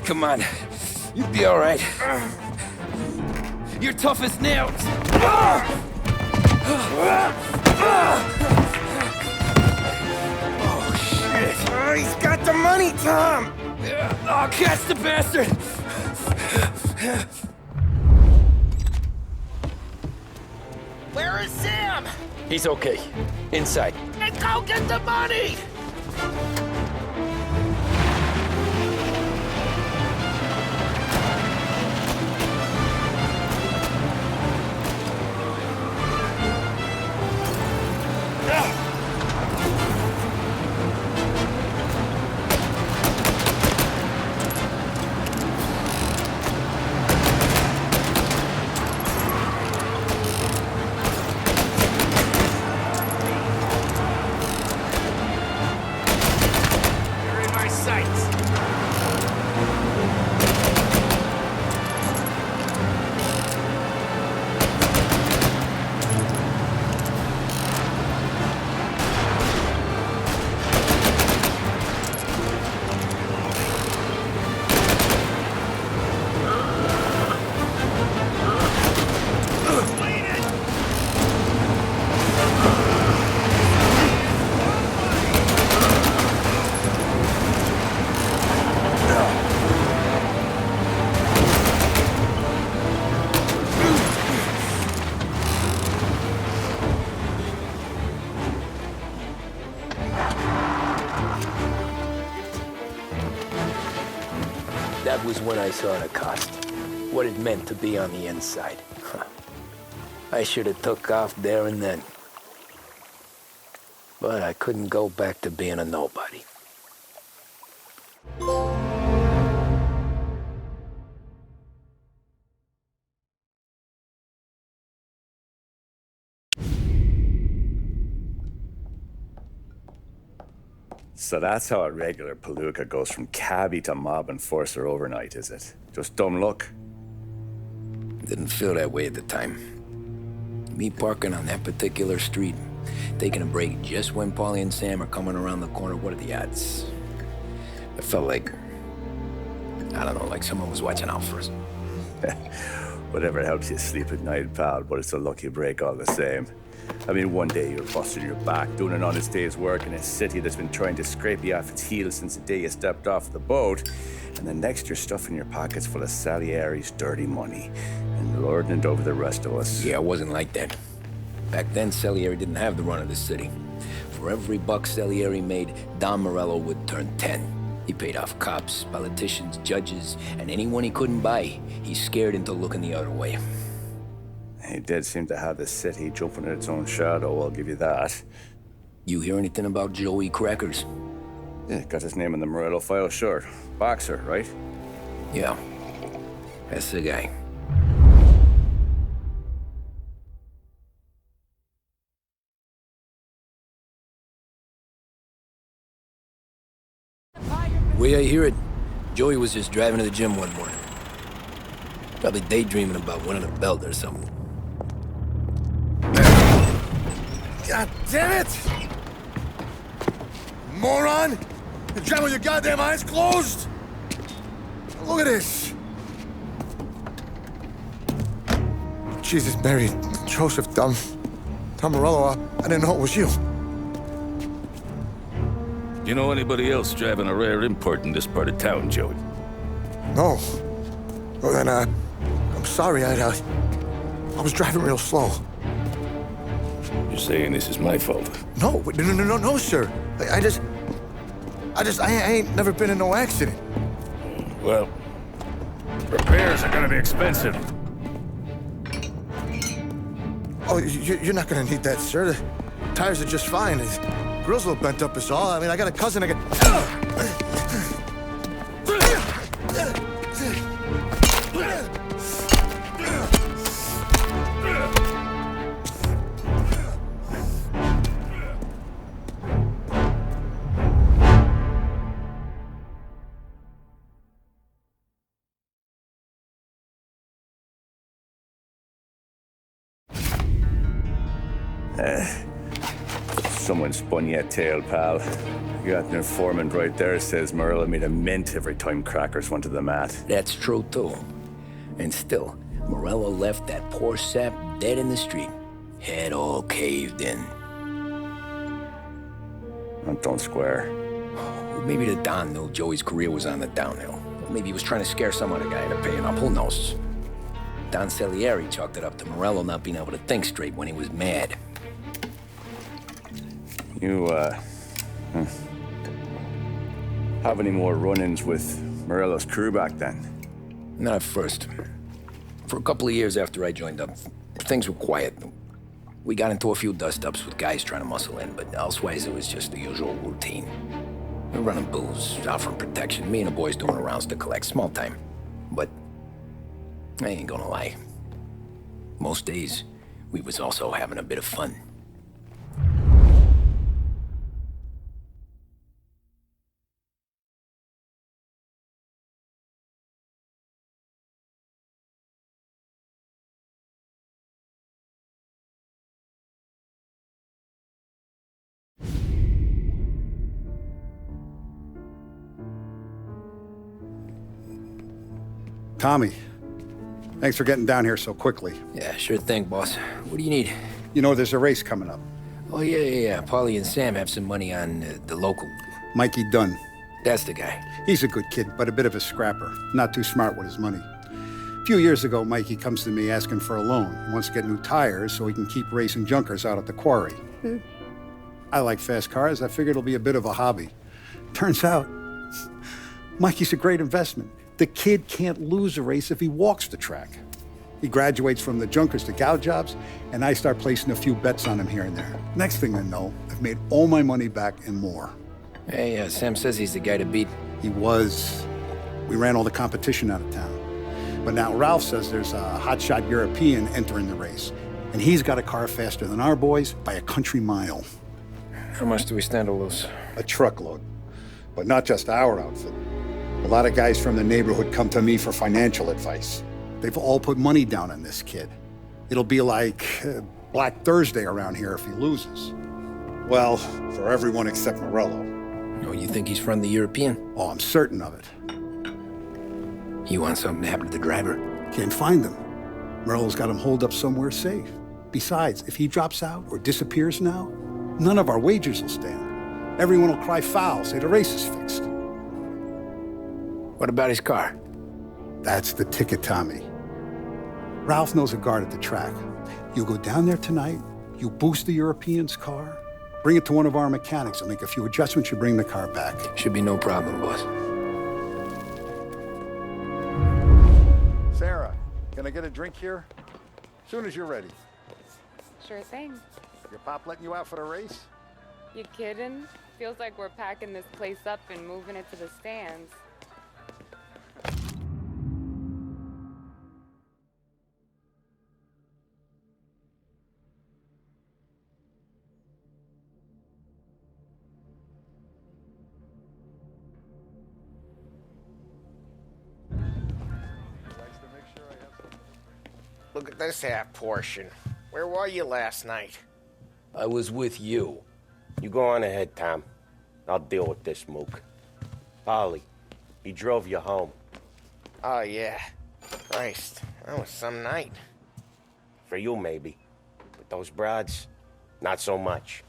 Come on. You'll be all right. You're tough as nails. Oh, shit. Oh, he's got the money, Tom! Oh, catch the bastard! Where is Sam? He's okay. Inside. And go get the money! That was when I saw the cost. What it meant to be on the inside. I should have took off there and then. But I couldn't go back to being a nobody. So that's how a regular palooka goes from cabbie to mob enforcer overnight, is it? Just dumb luck? Didn't feel that way at the time. Me parking on that particular street, taking a break just when Paulie and Sam are coming around the corner, what are the odds? It felt like, I don't know, like someone was watching out for us. Whatever helps you sleep at night, pal, but it's a lucky break all the same. I mean, one day you're busting your back, doing an honest day's work in a city that's been trying to scrape you off its heels since the day you stepped off the boat, and the next you're stuffing your pockets full of Salieri's dirty money and lording it over the rest of us. Yeah, it wasn't like that. Back then, Salieri didn't have the run of the city. For every buck Salieri made, Don Morello would turn 10. He paid off cops, politicians, judges, and anyone he couldn't buy, he scared into looking the other way. He did seem to have the city jumping at its own shadow, I'll give you that. You hear anything about Joey Crackers? Yeah, got his name in the Morello file, sure. Boxer, right? Yeah, that's the guy. The way I hear it, Joey was just driving to the gym one morning. Probably daydreaming about winning a belt or something. God damn it! Moron! You're driving with your goddamn eyes closed? Look at this! Jesus, Mary, Joseph, Tom Morello, I didn't know it was you. You know anybody else driving a rare import in this part of town, Joey? No. Well, then, I'm sorry, I was driving real slow. You're saying this is my fault? No, sir. I ain't never been in no accident. Well, repairs are gonna be expensive. Oh, you're not gonna need that, sir. The tires are just fine. The grill's a little bent up is all. I mean, I got a cousin I can... Someone spun you a tail, pal. You got an informant right there says Morello made a mint every time Crackers went to the mat. That's true, too. And still, Morello left that poor sap dead in the street. Head all caved in. Don't square. Well, maybe the Don knew Joey's career was on the downhill. Or maybe he was trying to scare some other guy into paying up. Who knows? Don Salieri chalked it up to Morello not being able to think straight when he was mad. You, have any more run-ins with Morello's crew back then? Not at first. For a couple of years after I joined up, things were quiet. We got into a few dust-ups with guys trying to muscle in, but elsewise it was just the usual routine. We're running booze, offering protection, me and the boys doing rounds to collect, small time. But I ain't gonna lie. Most days, we was also having a bit of fun. Tommy, thanks for getting down here so quickly. Yeah, sure thing, boss. What do you need? You know, there's a race coming up. Oh, yeah. Paulie and Sam have some money on the local. Mikey Dunn. That's the guy. He's a good kid, but a bit of a scrapper. Not too smart with his money. A few years ago, Mikey comes to me asking for a loan. He wants to get new tires so he can keep racing junkers out at the quarry. I like fast cars. I figured it'll be a bit of a hobby. Turns out, Mikey's a great investment. The kid can't lose a race if he walks the track. He graduates from the junkers to gal jobs, and I start placing a few bets on him here and there. Next thing I know, I've made all my money back and more. Hey, Sam says he's the guy to beat. He was. We ran all the competition out of town. But now Ralph says there's a hotshot European entering the race, and he's got a car faster than our boys by a country mile. How much do we stand to lose? A truckload. But not just our outfit. A lot of guys from the neighborhood come to me for financial advice. They've all put money down on this kid. It'll be like Black Thursday around here if he loses. Well, for everyone except Morello. Oh, you think he's from the European? Oh, I'm certain of it. You want something to happen to the driver? Can't find them. Morello's got him holed up somewhere safe. Besides, if he drops out or disappears now, none of our wagers will stand. Everyone will cry foul, say the race is fixed. What about his car? That's the ticket, Tommy. Ralph knows a guard at the track. You go down there tonight, you boost the European's car, bring it to one of our mechanics, and make a few adjustments, you bring the car back. Should be no problem, boss. Sarah, can I get a drink here? As soon as you're ready. Sure thing. Your pop letting you out for the race? You kidding? Feels like we're packing this place up and moving it to the stands. Look at this half portion. Where were you last night? I was with you. You go on ahead, Tom. I'll deal with this mook. Ollie, he drove you home. Oh, yeah. Christ, that was some night. For you, maybe. But those broads, not so much.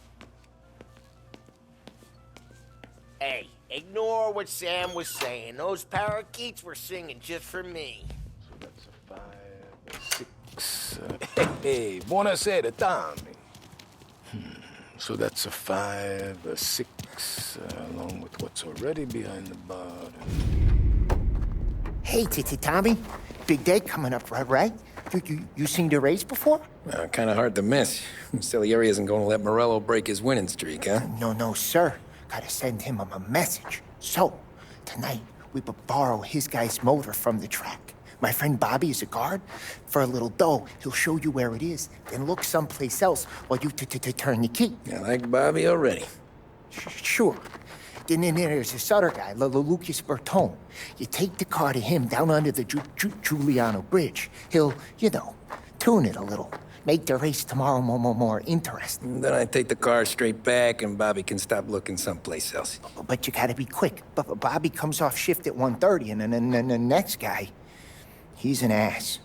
Hey, ignore what Sam was saying. Those parakeets were singing just for me. So that's a 5, a 6. Hey, buonasera, Tommy. So that's a 5, a 6, along with what's already behind the bar. Hey, Tommy. Big day coming up, right? You seen the race before? Kind of hard to miss. Salieri isn't going to let Morello break his winning streak, huh? No, sir. Gotta send him a message. So, tonight, we borrow his guy's motor from the track. My friend Bobby is a guard. For a little dough, he'll show you where it is, then look someplace else while you turn the key. I like Bobby already. Sure. Then there's this other guy, Lucas Bertone. You take the car to him down under the Giuliano Bridge. He'll, tune it a little. Make the race tomorrow more interesting. Then I take the car straight back and Bobby can stop looking someplace else. But you gotta be quick. But Bobby comes off shift at 1:30, and then the next guy, he's an ass.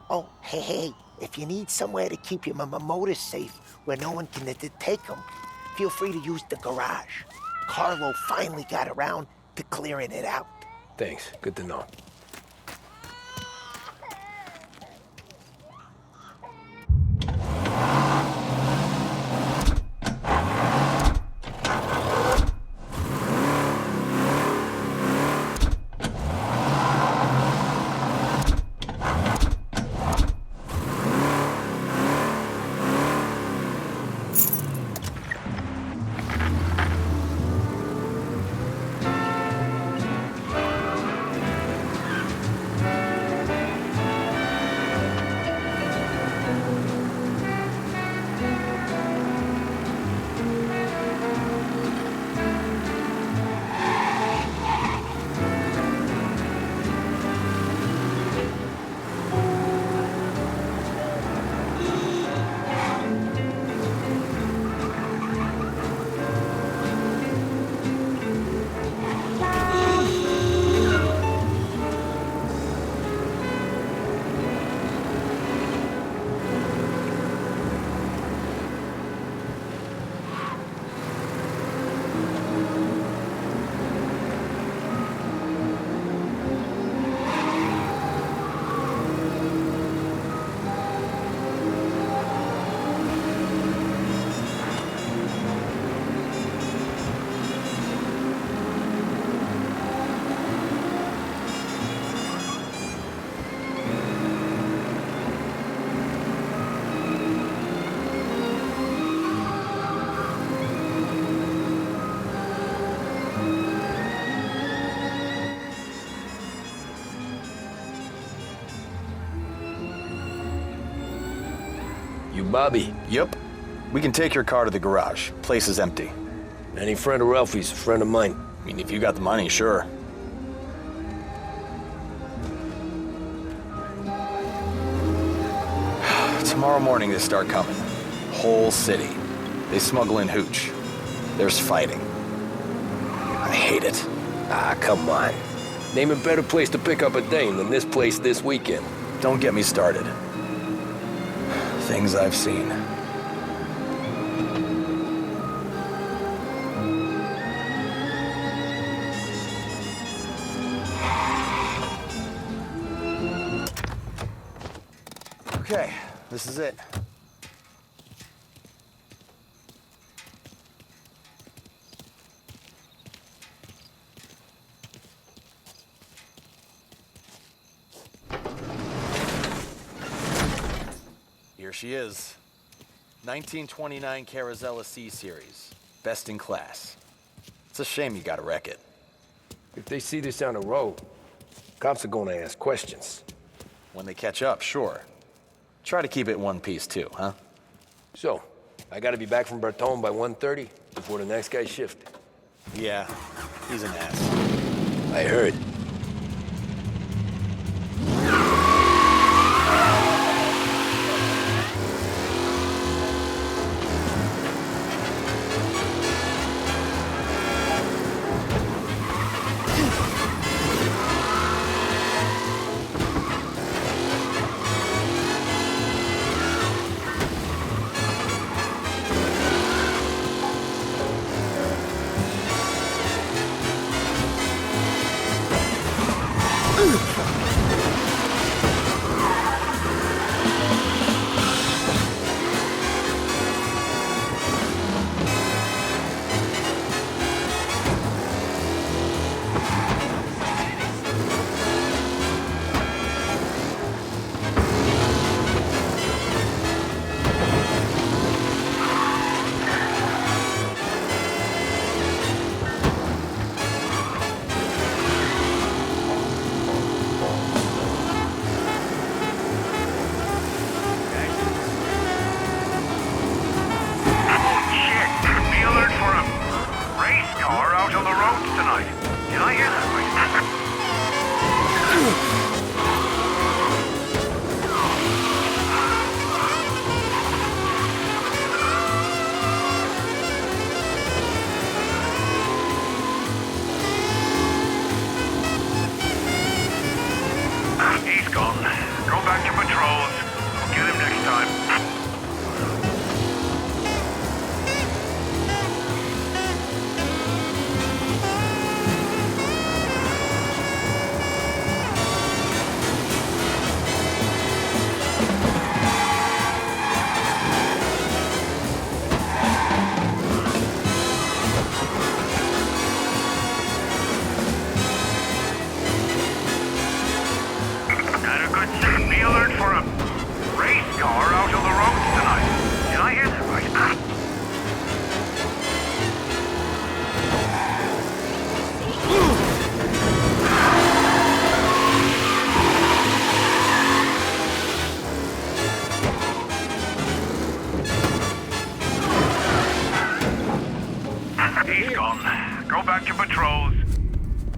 Oh, hey, if you need somewhere to keep your motor safe where no one can take them, feel free to use the garage. Carlo finally got around to clearing it out. Thanks. Good to know. Bobby? Yep. We can take your car to the garage. Place is empty. Any friend of Ralphie's, a friend of mine. I mean, if you got the money, sure. Tomorrow morning they start coming. Whole city. They smuggle in hooch. There's fighting. I hate it. Ah, come on. Name a better place to pick up a dame than this place this weekend. Don't get me started. Things I've seen. Okay, this is it. Here she is. 1929 Carazella C Series. Best in class. It's a shame you gotta wreck it. If they see this on the road, cops are gonna ask questions. When they catch up, sure. Try to keep it one piece too, huh? So, I gotta be back from Bertone by 1:30 before the next guy's shift. Yeah, he's an ass. I heard.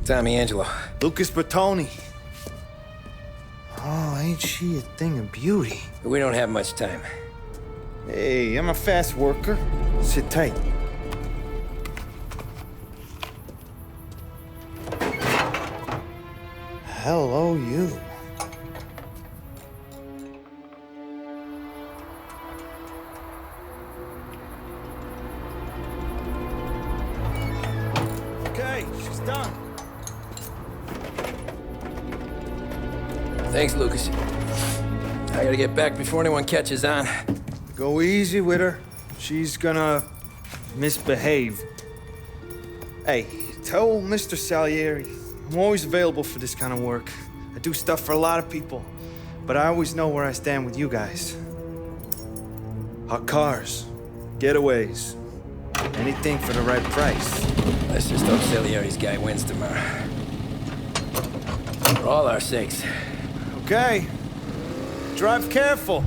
Tommy Angelo. Lucas Bertoni. Oh, ain't she a thing of beauty? We don't have much time. Hey, I'm a fast worker. Sit tight. Hello, you. Okay, she's done. Thanks, Lucas. I gotta get back before anyone catches on. Go easy with her. She's gonna misbehave. Hey, tell Mr. Salieri I'm always available for this kind of work. I do stuff for a lot of people, but I always know where I stand with you guys. Hot cars, getaways, anything for the right price. Let's just hope Salieri's guy wins tomorrow. For all our sakes. Okay. Drive careful.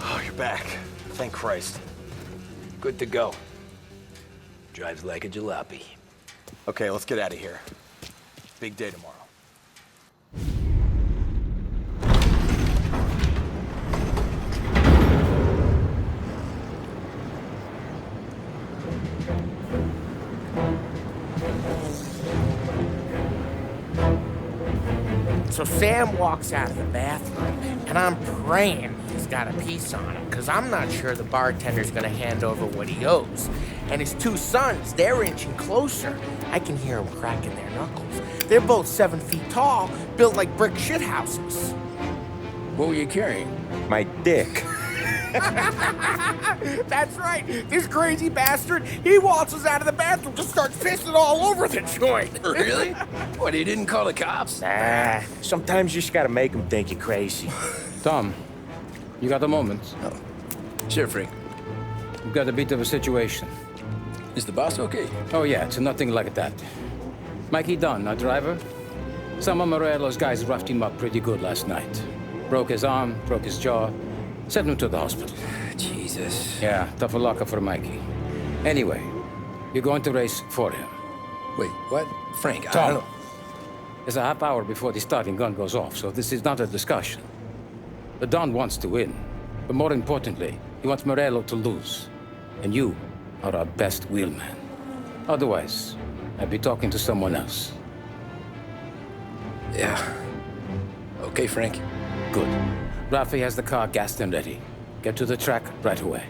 Oh, you're back. Thank Christ. Good to go. Drives like a jalopy. Okay, let's get out of here. Big day tomorrow. So Sam walks out of the bathroom, and I'm praying he's got a piece on him, because I'm not sure the bartender's gonna hand over what he owes. And his two sons, they're inching closer. I can hear them cracking their knuckles. They're both 7 feet tall, built like brick shithouses. What were you carrying? My dick. That's right. This crazy bastard, he waltzes out of the bathroom, just starts pissing all over the joint. Really? What, he didn't call the cops? Nah, sometimes you just gotta make them think you're crazy. Tom, you got a moment? Oh. Sure, Frank. We've got a bit of a situation. Is the boss okay? Oh yeah, it's nothing like that. Mikey Dunn, our driver. Some of Morello's guys roughed him up pretty good last night. Broke his arm, broke his jaw. Sent him to the hospital. Jesus. Yeah, tough luck for Mikey. Anyway, you're going to race for him. Wait, what? Frank, I Tom, don't... there's a half hour before the starting gun goes off, so this is not a discussion. The Don wants to win, but more importantly, he wants Morello to lose. And you are our best wheelman. Otherwise, I'd be talking to someone else. Yeah. Okay, Frank. Good. Rafi has the car gassed and ready. Get to the track right away.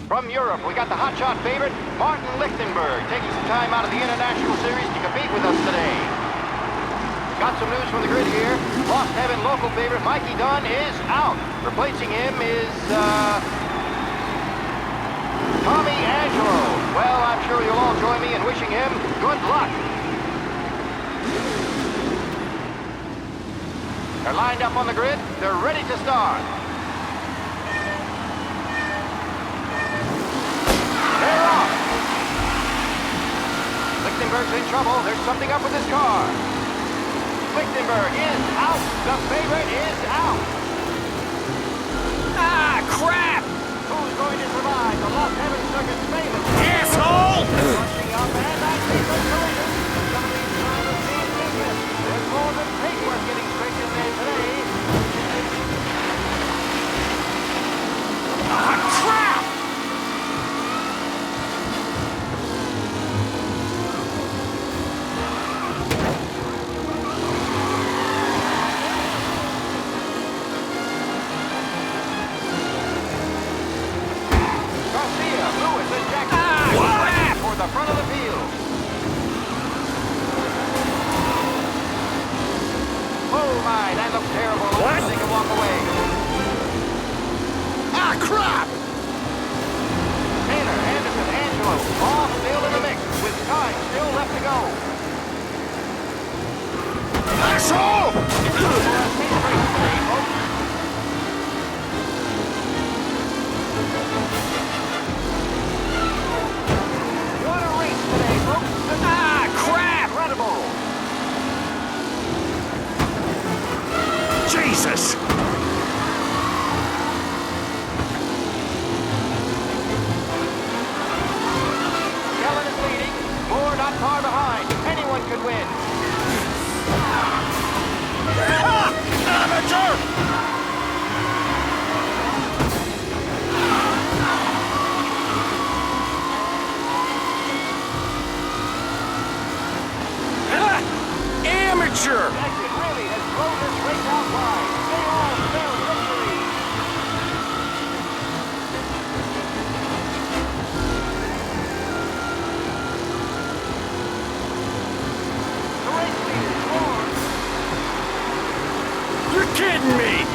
From Europe, we got the hotshot favorite, Martin Lichtenberg, taking some time out of the International Series to compete with us today. Got some news from the grid here. Lost Heaven local favorite Mikey Dunn is out. Replacing him is, Tommy Angelo. Well, I'm sure you'll all join me in wishing him good luck. They're lined up on the grid. They're ready to start. They're off. Lichtenberg's in trouble. There's something up with his car. Lichtenberg is out. The favorite is out. Ah, crap! Who's going to survive the Lost Heaven Circuit's famous asshole? Rushing up and I see the collision. Some of these drivers seem business. There's more than paperwork getting straightened there today. Ah, crap! For the front of the field.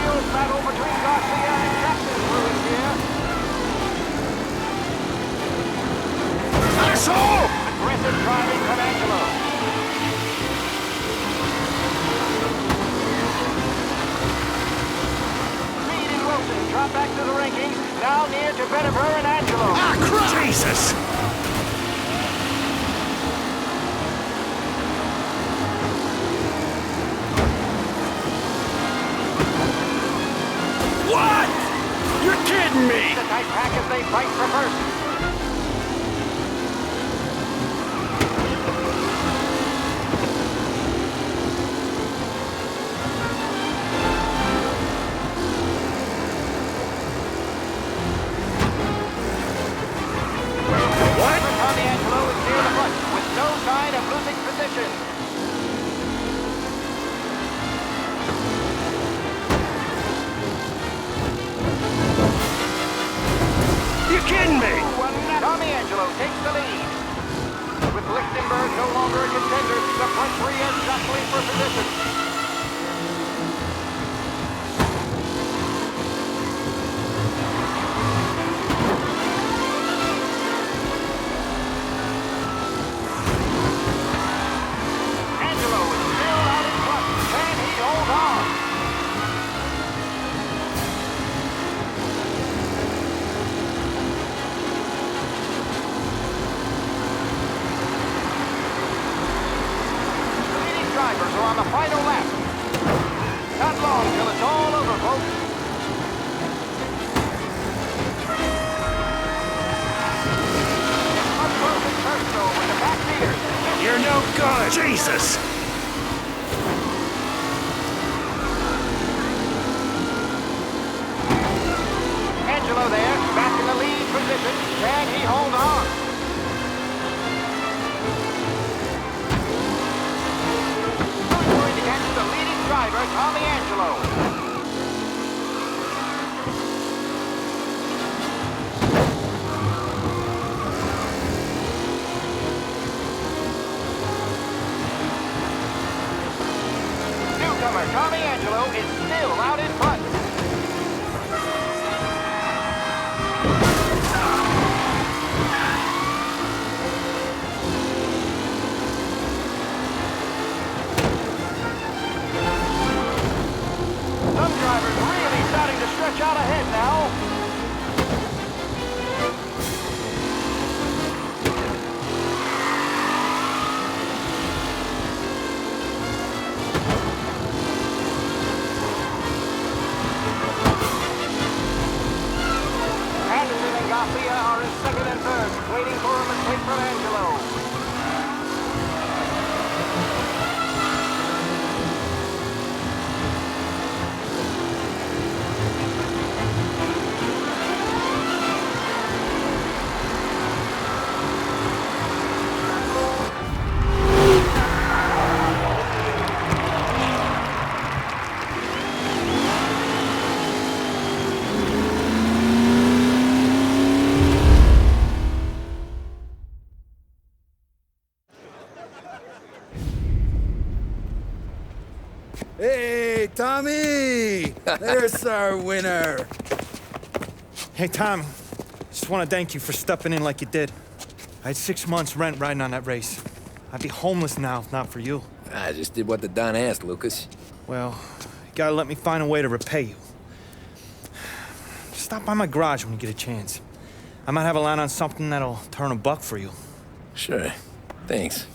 real battle between Garcia and Jackson's ruins here. Asshole! Aggressive driving from Angelo. Reed and Wilson drop back to the rankings, now near to Benifer and Angelo. Ah, crap! Jesus! What? You're kidding me! The tight pack as they fight for first. Tommy Angelo is near the front, with no sign of losing position. You kidding me? Tommy Angelo takes the lead. With Lichtenberg no longer a contender, the front three are jostling for position. Drivers are on the final lap. Not long till it's all over, folks. Up close and personal with the back leaders. You're no good! Jesus! Angelo there, back in the lead position. Can he hold on? The leading driver, Tommy Angelo. Newcomer Tommy Angelo is still out in front. Some drivers really starting to stretch out ahead now. Anderson and Garcia are in second and third, waiting for a mistake from Angelo. Hey, Tommy! There's our winner. Hey, Tommy. Just want to thank you for stepping in like you did. I had 6 months rent riding on that race. I'd be homeless now if not for you. I just did what the Don asked, Lucas. Well, you gotta let me find a way to repay you. Stop by my garage when you get a chance. I might have a line on something that'll turn a buck for you. Sure. Thanks.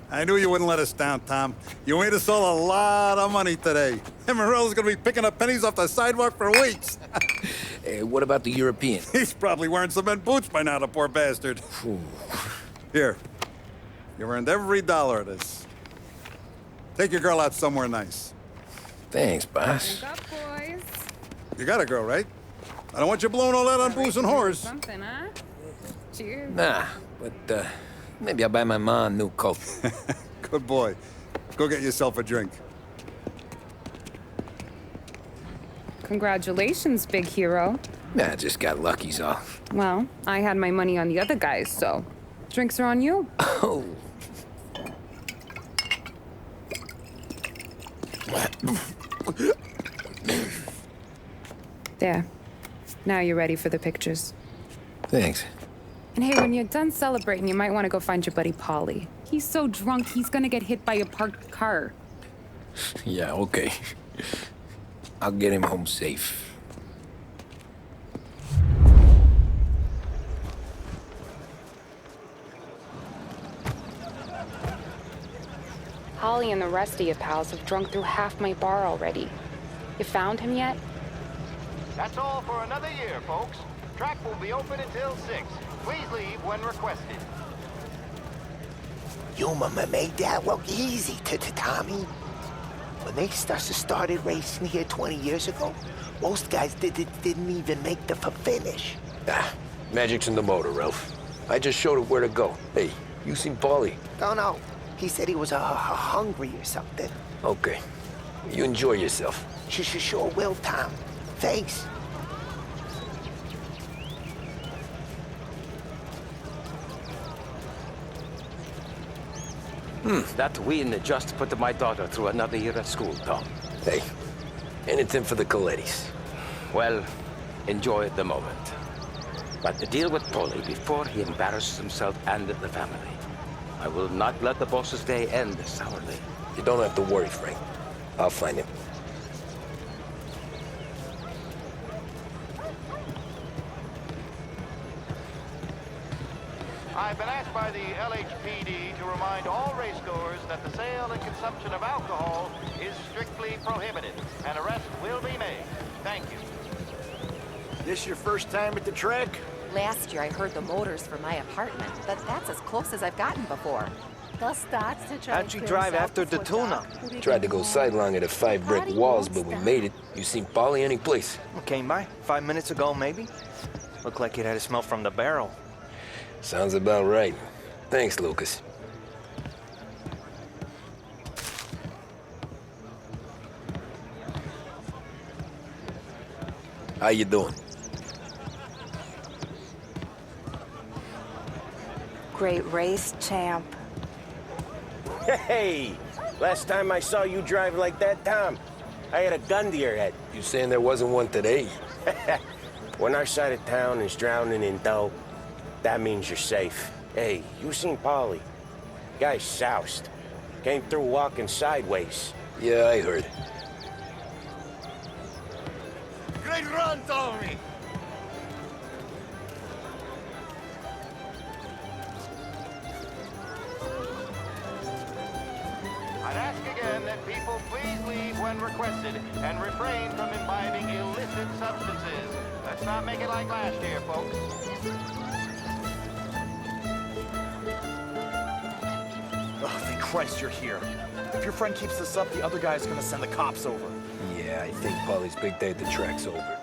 I knew you wouldn't let us down, Tom. You made us all a lot of money today. And Morello's gonna be picking up pennies off the sidewalk for weeks. Hey, what about the European? He's probably wearing cement boots by now, the poor bastard. Here. You earned every dollar of this. Take your girl out somewhere nice. Thanks, boss. Drink up, boys. You got a girl, right? I don't want you blowing all that on booze and whores. Something, huh? Cheers. Nah, but, maybe I'll buy my mom a new coat. Good boy. Go get yourself a drink. Congratulations, big hero. Nah, just got lucky's off. Well, I had my money on the other guys, so drinks are on you. Oh. There. Now you're ready for the pictures. Thanks. And hey, when you're done celebrating, you might want to go find your buddy Paulie. He's so drunk, he's gonna get hit by a parked car. Yeah, okay. I'll get him home safe. Holly and the rest of your pals have drunk through half my bar already. You found him yet? That's all for another year, folks. Track will be open until 6. Please leave when requested. Your mama made that look easy to Tommy. When they started racing here 20 years ago, most guys didn't even make the finish. Ah, magic's in the motor, Ralph. I just showed it where to go. Hey, you seen Paulie? No. He said he was hungry or something. Okay. You enjoy yourself. Sure will, Tom. Thanks. That win just put my daughter through another year at school, Tom. Hey, anything for the Colettis. Well, enjoy the moment. But deal with Paulie before he embarrasses himself and the family. I will not let the boss's day end sourly. You don't have to worry, Frank. I'll find him. I've been asked by the LHPD to remind all racegoers that the sale and consumption of alcohol is strictly prohibited. An arrest will be made. Thank you. This your first time at the track? Last year I heard the motors for my apartment, but that's as close as I've gotten before. How'd you drive after the tuna? Tried to go sidelong at the 5 brick walls, but we made it. You seen Paulie any place? Came by 5 minutes ago, maybe. Looked like it had a smell from the barrel. Sounds about right. Thanks, Lucas. How you doing? Great race, champ. Hey! Last time I saw you drive like that, Tom, I had a gun to your head. You saying there wasn't one today? When our side of town is drowning in dough, that means you're safe. Hey, you seen Paulie? Guy's soused. Came through walking sideways. Yeah, I heard. Great run, Tommy! I'd ask again that people please leave when requested and refrain from imbibing illicit substances. Let's not make it like last year, folks. Oh, thank Christ you're here. If your friend keeps this up, the other guy's gonna send the cops over. Yeah, I think Paulie's big day at the track's over.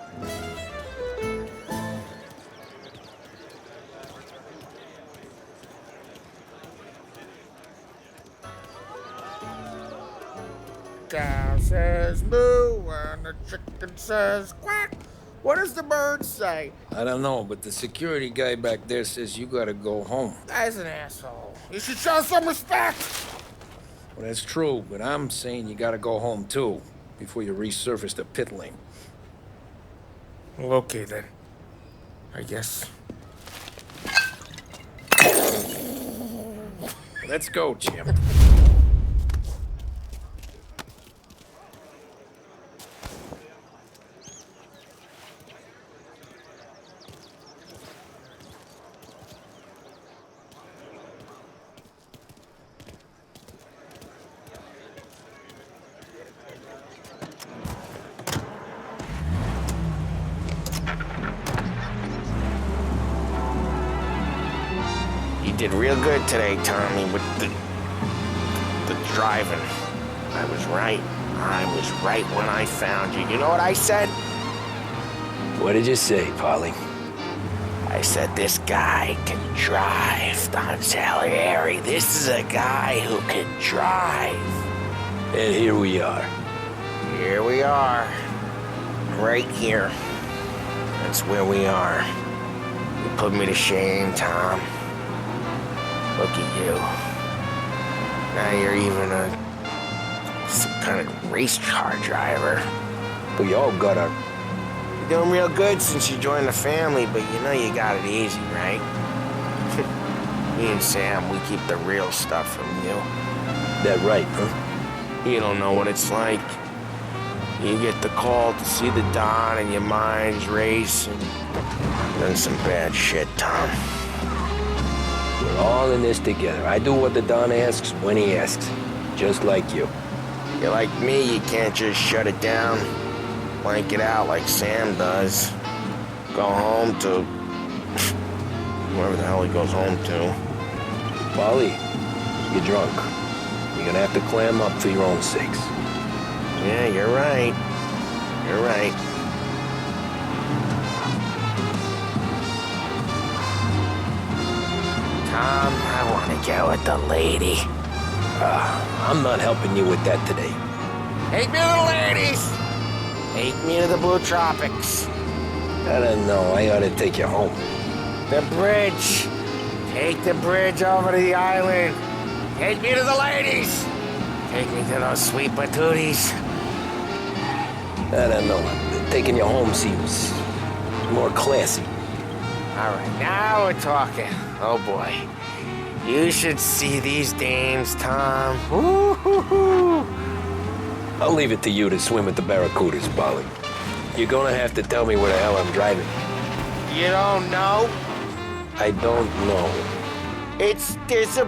Cow says moo and the chicken says quack. What does the bird say? I don't know, but the security guy back there says you gotta go home. Guy's an asshole. You should show some respect. Well, that's true, but I'm saying you gotta go home too, before you resurface the pit lane. Well, okay then. I guess. Let's go, champ. You did real good today, Tommy, with the driving. I was right. I was right when I found you. You know what I said? What did you say, Paulie? I said, this guy can drive, Don Salieri. This is a guy who can drive. And here we are. Here we are. Right here. That's where we are. You put me to shame, Tom. Look at you. Now you're even some kind of race car driver. We all got our You're doing real good since you joined the family, but you know you got it easy, right? Me and Sam, we keep the real stuff from you. That right, huh? You don't know what it's like. You get the call to see the Don and your mind's racing. Done some bad shit, Tom. We're all in this together. I do what the Don asks when he asks. Just like you. You're like me, you can't just shut it down. Blank it out like Sam does. Go home to... whoever the hell he goes home to. Polly, you're drunk. You're gonna have to clam up for your own sakes. Yeah, you're right. You're right. Tom, I want to go with the lady. I'm not helping you with that today. Take me to the ladies! Take me to the Blue Tropics. I don't know. I ought to take you home. The bridge. Take the bridge over to the island. Take me to the ladies. Take me to those sweet patooties. I don't know. Taking you home seems more classy. All right, now we're talking. Oh boy. You should see these dames, Tom. Woo-hoo-hoo. I'll leave it to you to swim with the barracudas, Polly. You're gonna have to tell me where the hell I'm driving. You don't know? I don't know. There's a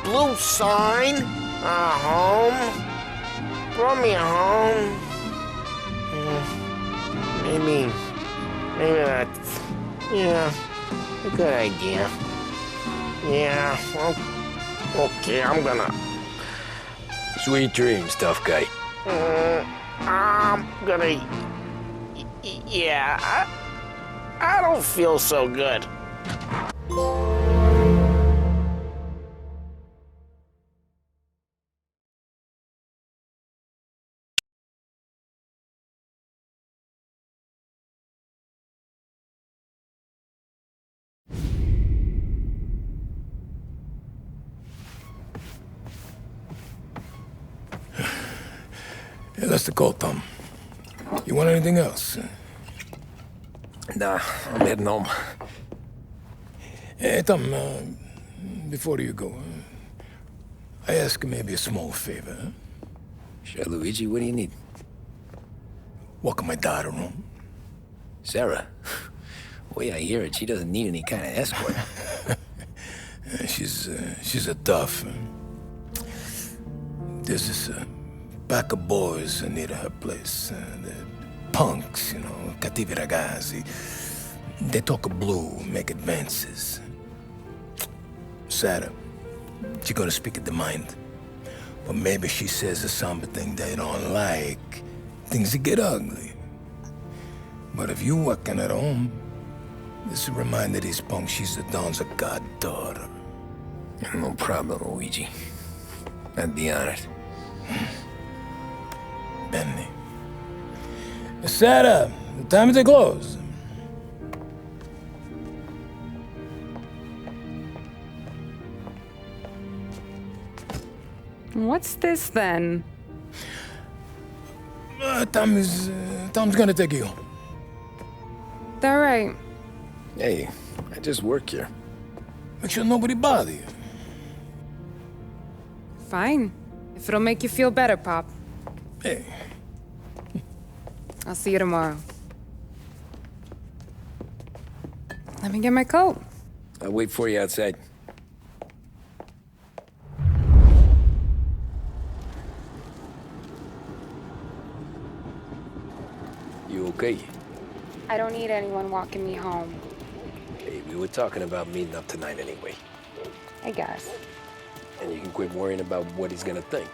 blue sign. Home. Brought me a home. Maybe that's, a good idea. Yeah, well, okay, I'm gonna... Sweet dreams, tough guy. I'm gonna... Yeah, I don't feel so good. Yeah, that's the call, Tom. You want anything else? Nah, I'm heading home. Hey, Tom, before you go, I ask maybe a small favor. Huh? Sure, Luigi, what do you need? Walk my daughter home. Sarah? The way I hear it, she doesn't need any kind of escort. She's a tough. There's this pack of boys near her place. They're punks, cattivi ragazzi. They talk blue, make advances. Sarah, she's gonna speak at the mind. But maybe she says something they don't like. Things get ugly. But if you walking at home, this reminder these punks she's the Don's a goddaughter. No problem, Luigi. I'd be honored. Benny. Sarah, the time to close. What's this then? Tom's gonna take you home. All right. Hey, I just work here. Make sure nobody bother you. Fine. If it'll make you feel better, Pop. Hey. I'll see you tomorrow. Let me get my coat. I'll wait for you outside. You okay? I don't need anyone walking me home. Hey, we were talking about meeting up tonight anyway. I guess. And you can quit worrying about what he's gonna think.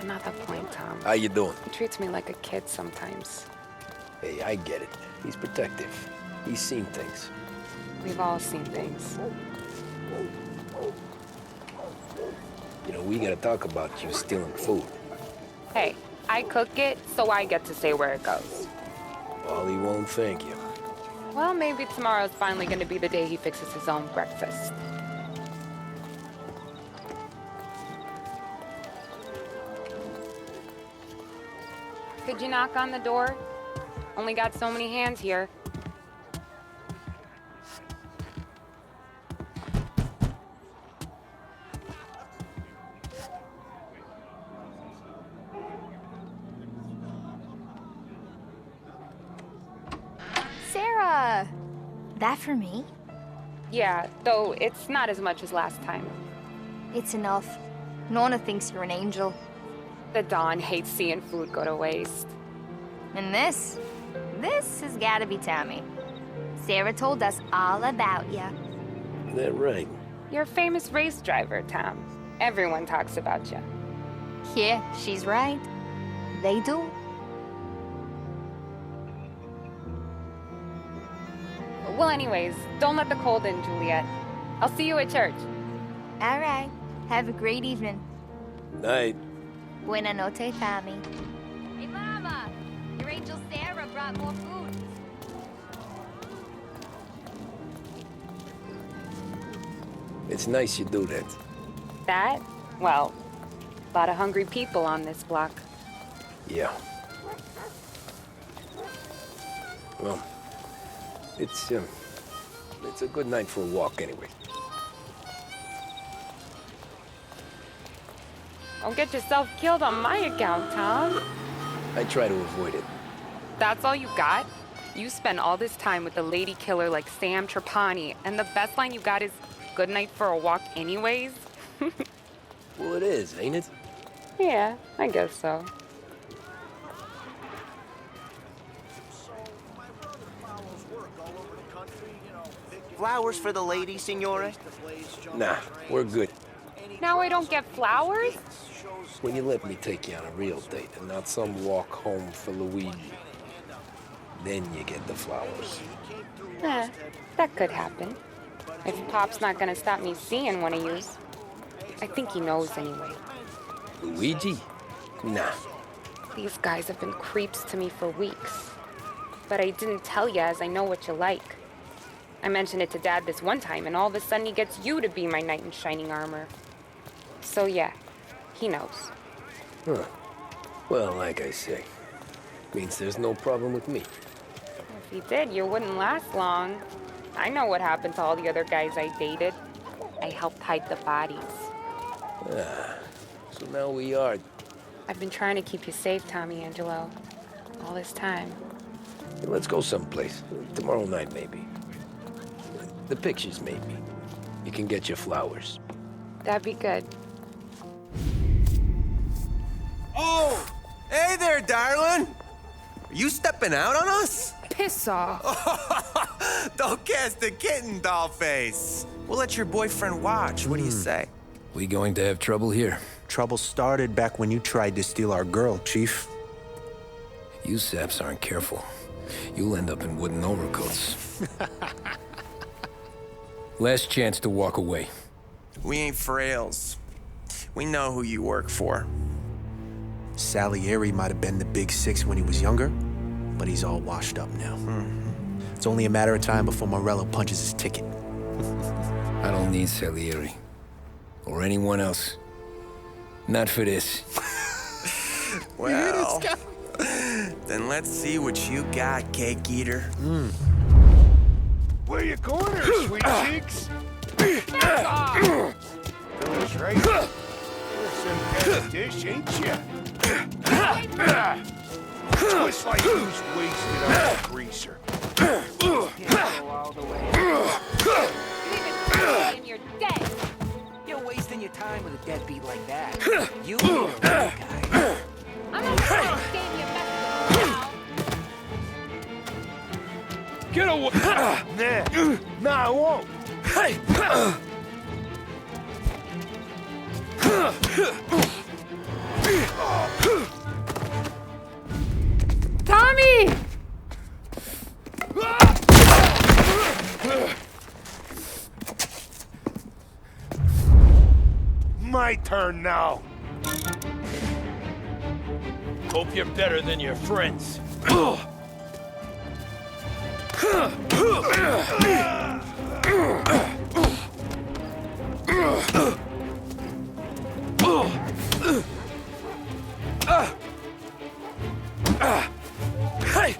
Not the point, Tom. How you doing? He treats me like a kid sometimes. Hey, I get it. He's protective. He's seen things. We've all seen things. We gotta talk about you stealing food. Hey, I cook it, so I get to say where it goes. Ollie won't thank you. Well, maybe tomorrow's finally gonna be the day he fixes his own breakfast. Could you knock on the door? Only got so many hands here. Sarah! That for me? Yeah, though it's not as much as last time. It's enough. Nona thinks you're an angel. The Dawn hates seeing food go to waste. And this has gotta be Tommy. Sarah told us all about ya. Is that right? You're a famous race driver, Tom. Everyone talks about you. Yeah, she's right. They do. Well, anyways, don't let the cold in, Juliet. I'll see you at church. All right. Have a great evening. Night. Buena noche, Tommy. Hey, Mama! Your angel Sarah brought more food. It's nice you do that. That? Well, a lot of hungry people on this block. Yeah. Well, it's a good night for a walk anyway. Don't get yourself killed on my account, Tom. I try to avoid it. That's all you got? You spend all this time with a lady killer like Sam Trapani, and the best line you got is, "Good night for a walk anyways"? Well, it is, ain't it? Yeah, I guess so. Flowers for the lady, Signore? Nah, we're good. Now I don't get flowers? When you let me take you on a real date and not some walk home for Luigi, then you get the flowers. That could happen. If Pop's not gonna stop me seeing one of yous. I think he knows anyway. Luigi? Nah. These guys have been creeps to me for weeks. But I didn't tell ya as I know what you like. I mentioned it to Dad this one time, and all of a sudden he gets you to be my knight in shining armor. So yeah, he knows. Huh. Well, like I say, means there's no problem with me. If he did, you wouldn't last long. I know what happened to all the other guys I dated. I helped hide the bodies. So now we are. I've been trying to keep you safe, Tommy Angelo. All this time. Let's go someplace. Tomorrow night, maybe. The pictures, maybe. You can get your flowers. That'd be good. Oh! Hey there, darling! Are you stepping out on us? Piss off. Don't cast a kitten, dollface. We'll let your boyfriend watch. What do you say? We going to have trouble here? Trouble started back when you tried to steal our girl, Chief. You saps aren't careful. You'll end up in wooden overcoats. Last chance to walk away. We ain't frails. We know who you work for. Salieri might have been the big six when he was younger, but he's all washed up now. It's only a matter of time before Morello punches his ticket. I don't need Salieri. Or anyone else. Not for this. Well, then let's see what you got, cake eater. Where you going there, sweet cheeks? That's right. You're some kind of dish, ain't you? Twist like who's wasted on a greaser. And you're dead. You're wasting your time with a deadbeat like that. You need a real guy. I'm not trying to save you a message now. Get away! Nah, I won't. Hey! Tommy! My turn now. Hope you're better than your friends. Hey!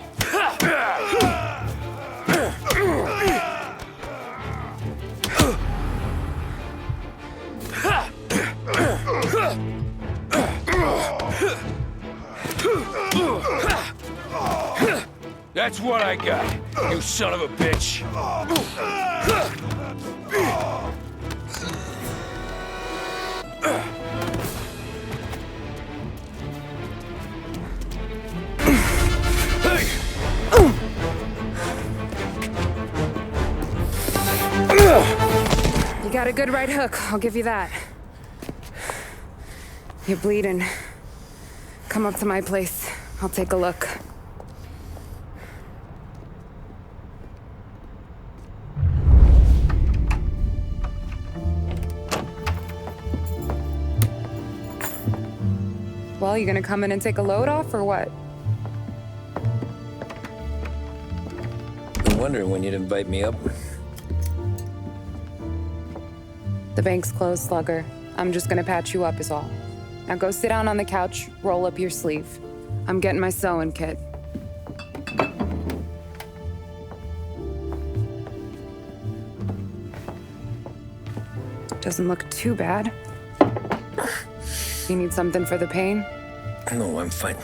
That's what I got, you son of a bitch! You got a good right hook, I'll give you that. You're bleeding. Come up to my place. I'll take a look. Well, you gonna come in and take a load off, or what? Been wondering when you'd invite me up. The bank's closed, Slugger. I'm just gonna patch you up is all. Now go sit down on the couch, roll up your sleeve. I'm getting my sewing kit. Doesn't look too bad. You need something for the pain? No, I'm fine.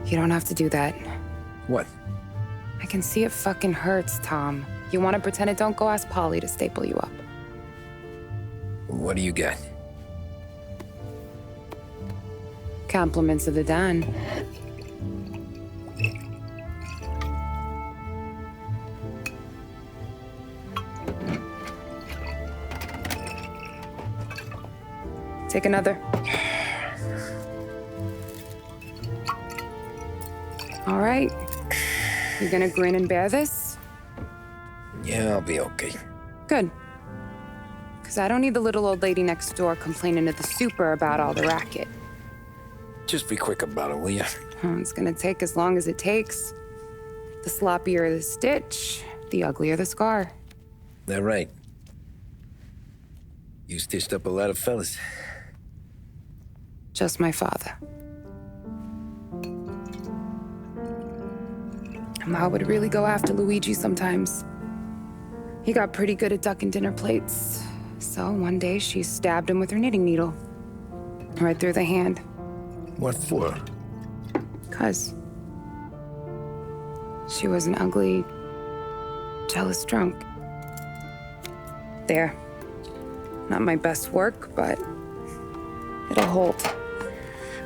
You don't have to do that. What? I can see it fucking hurts, Tom. You want to pretend it don't? Go ask Polly to staple you up. What do you got? Compliments of the Don. Take another. All right. You gonna grin and bear this? Yeah, I'll be okay. Good. Because I don't need the little old lady next door complaining to the super about all the racket. Just be quick about it, will ya? It's gonna take as long as it takes. The sloppier the stitch, the uglier the scar. That right? You stitched up a lot of fellas. Just my father. Ma would really go after Luigi sometimes. He got pretty good at ducking dinner plates. So one day she stabbed him with her knitting needle. Right through the hand. What for? 'Cause she was an ugly, jealous drunk. There. Not my best work, but it'll hold.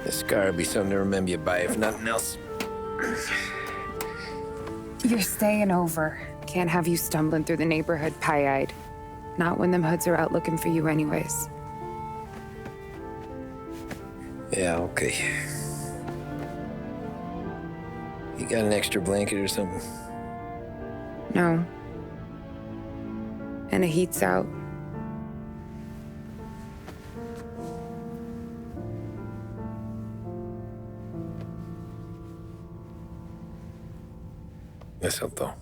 The scar will be something to remember you by, if nothing else. You're staying over. Can't have you stumbling through the neighborhood pie-eyed. Not when them hoods are out looking for you anyways. Yeah, okay. You got an extra blanket or something? No. And the heat's out. Eso todo.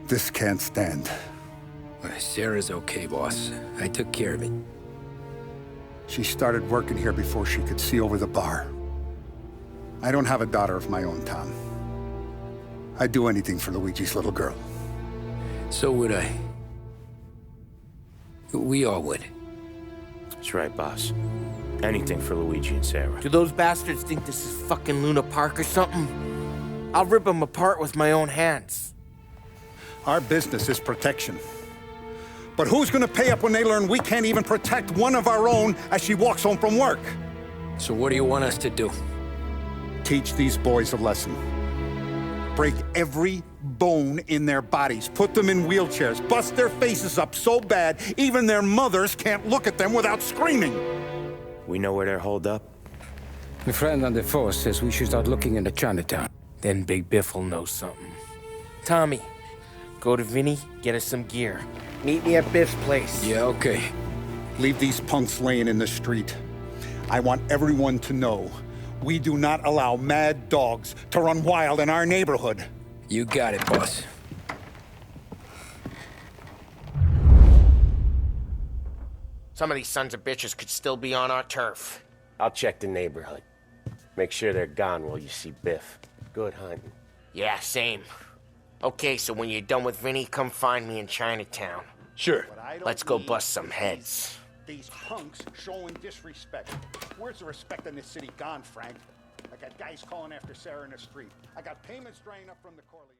This can't stand. Sarah's okay, boss. I took care of it. She started working here before she could see over the bar. I don't have a daughter of my own, Tom. I'd do anything for Luigi's little girl. So would I. We all would. That's right, boss. Anything for Luigi and Sarah. Do those bastards think this is fucking Luna Park or something? I'll rip them apart with my own hands. Our business is protection. But who's gonna pay up when they learn we can't even protect one of our own as she walks home from work? So what do you want us to do? Teach these boys a lesson. Break every bone in their bodies, put them in wheelchairs, bust their faces up so bad even their mothers can't look at them without screaming. We know where they're holed up? The friend on the force says we should start looking into Chinatown. Then Big Biff will know something. Tommy, go to Vinny, get us some gear. Meet me at Biff's place. Yeah, okay. Leave these punks laying in the street. I want everyone to know we do not allow mad dogs to run wild in our neighborhood. You got it, boss. Some of these sons of bitches could still be on our turf. I'll check the neighborhood. Make sure they're gone while you see Biff. Good hunting. Yeah, same. Okay, so when you're done with Vinny, come find me in Chinatown. Sure. Let's go bust some heads. These punks showing disrespect. Where's the respect in this city gone, Frank? I got guys calling after Sarah in the street. I got payments draining up from the Corleone.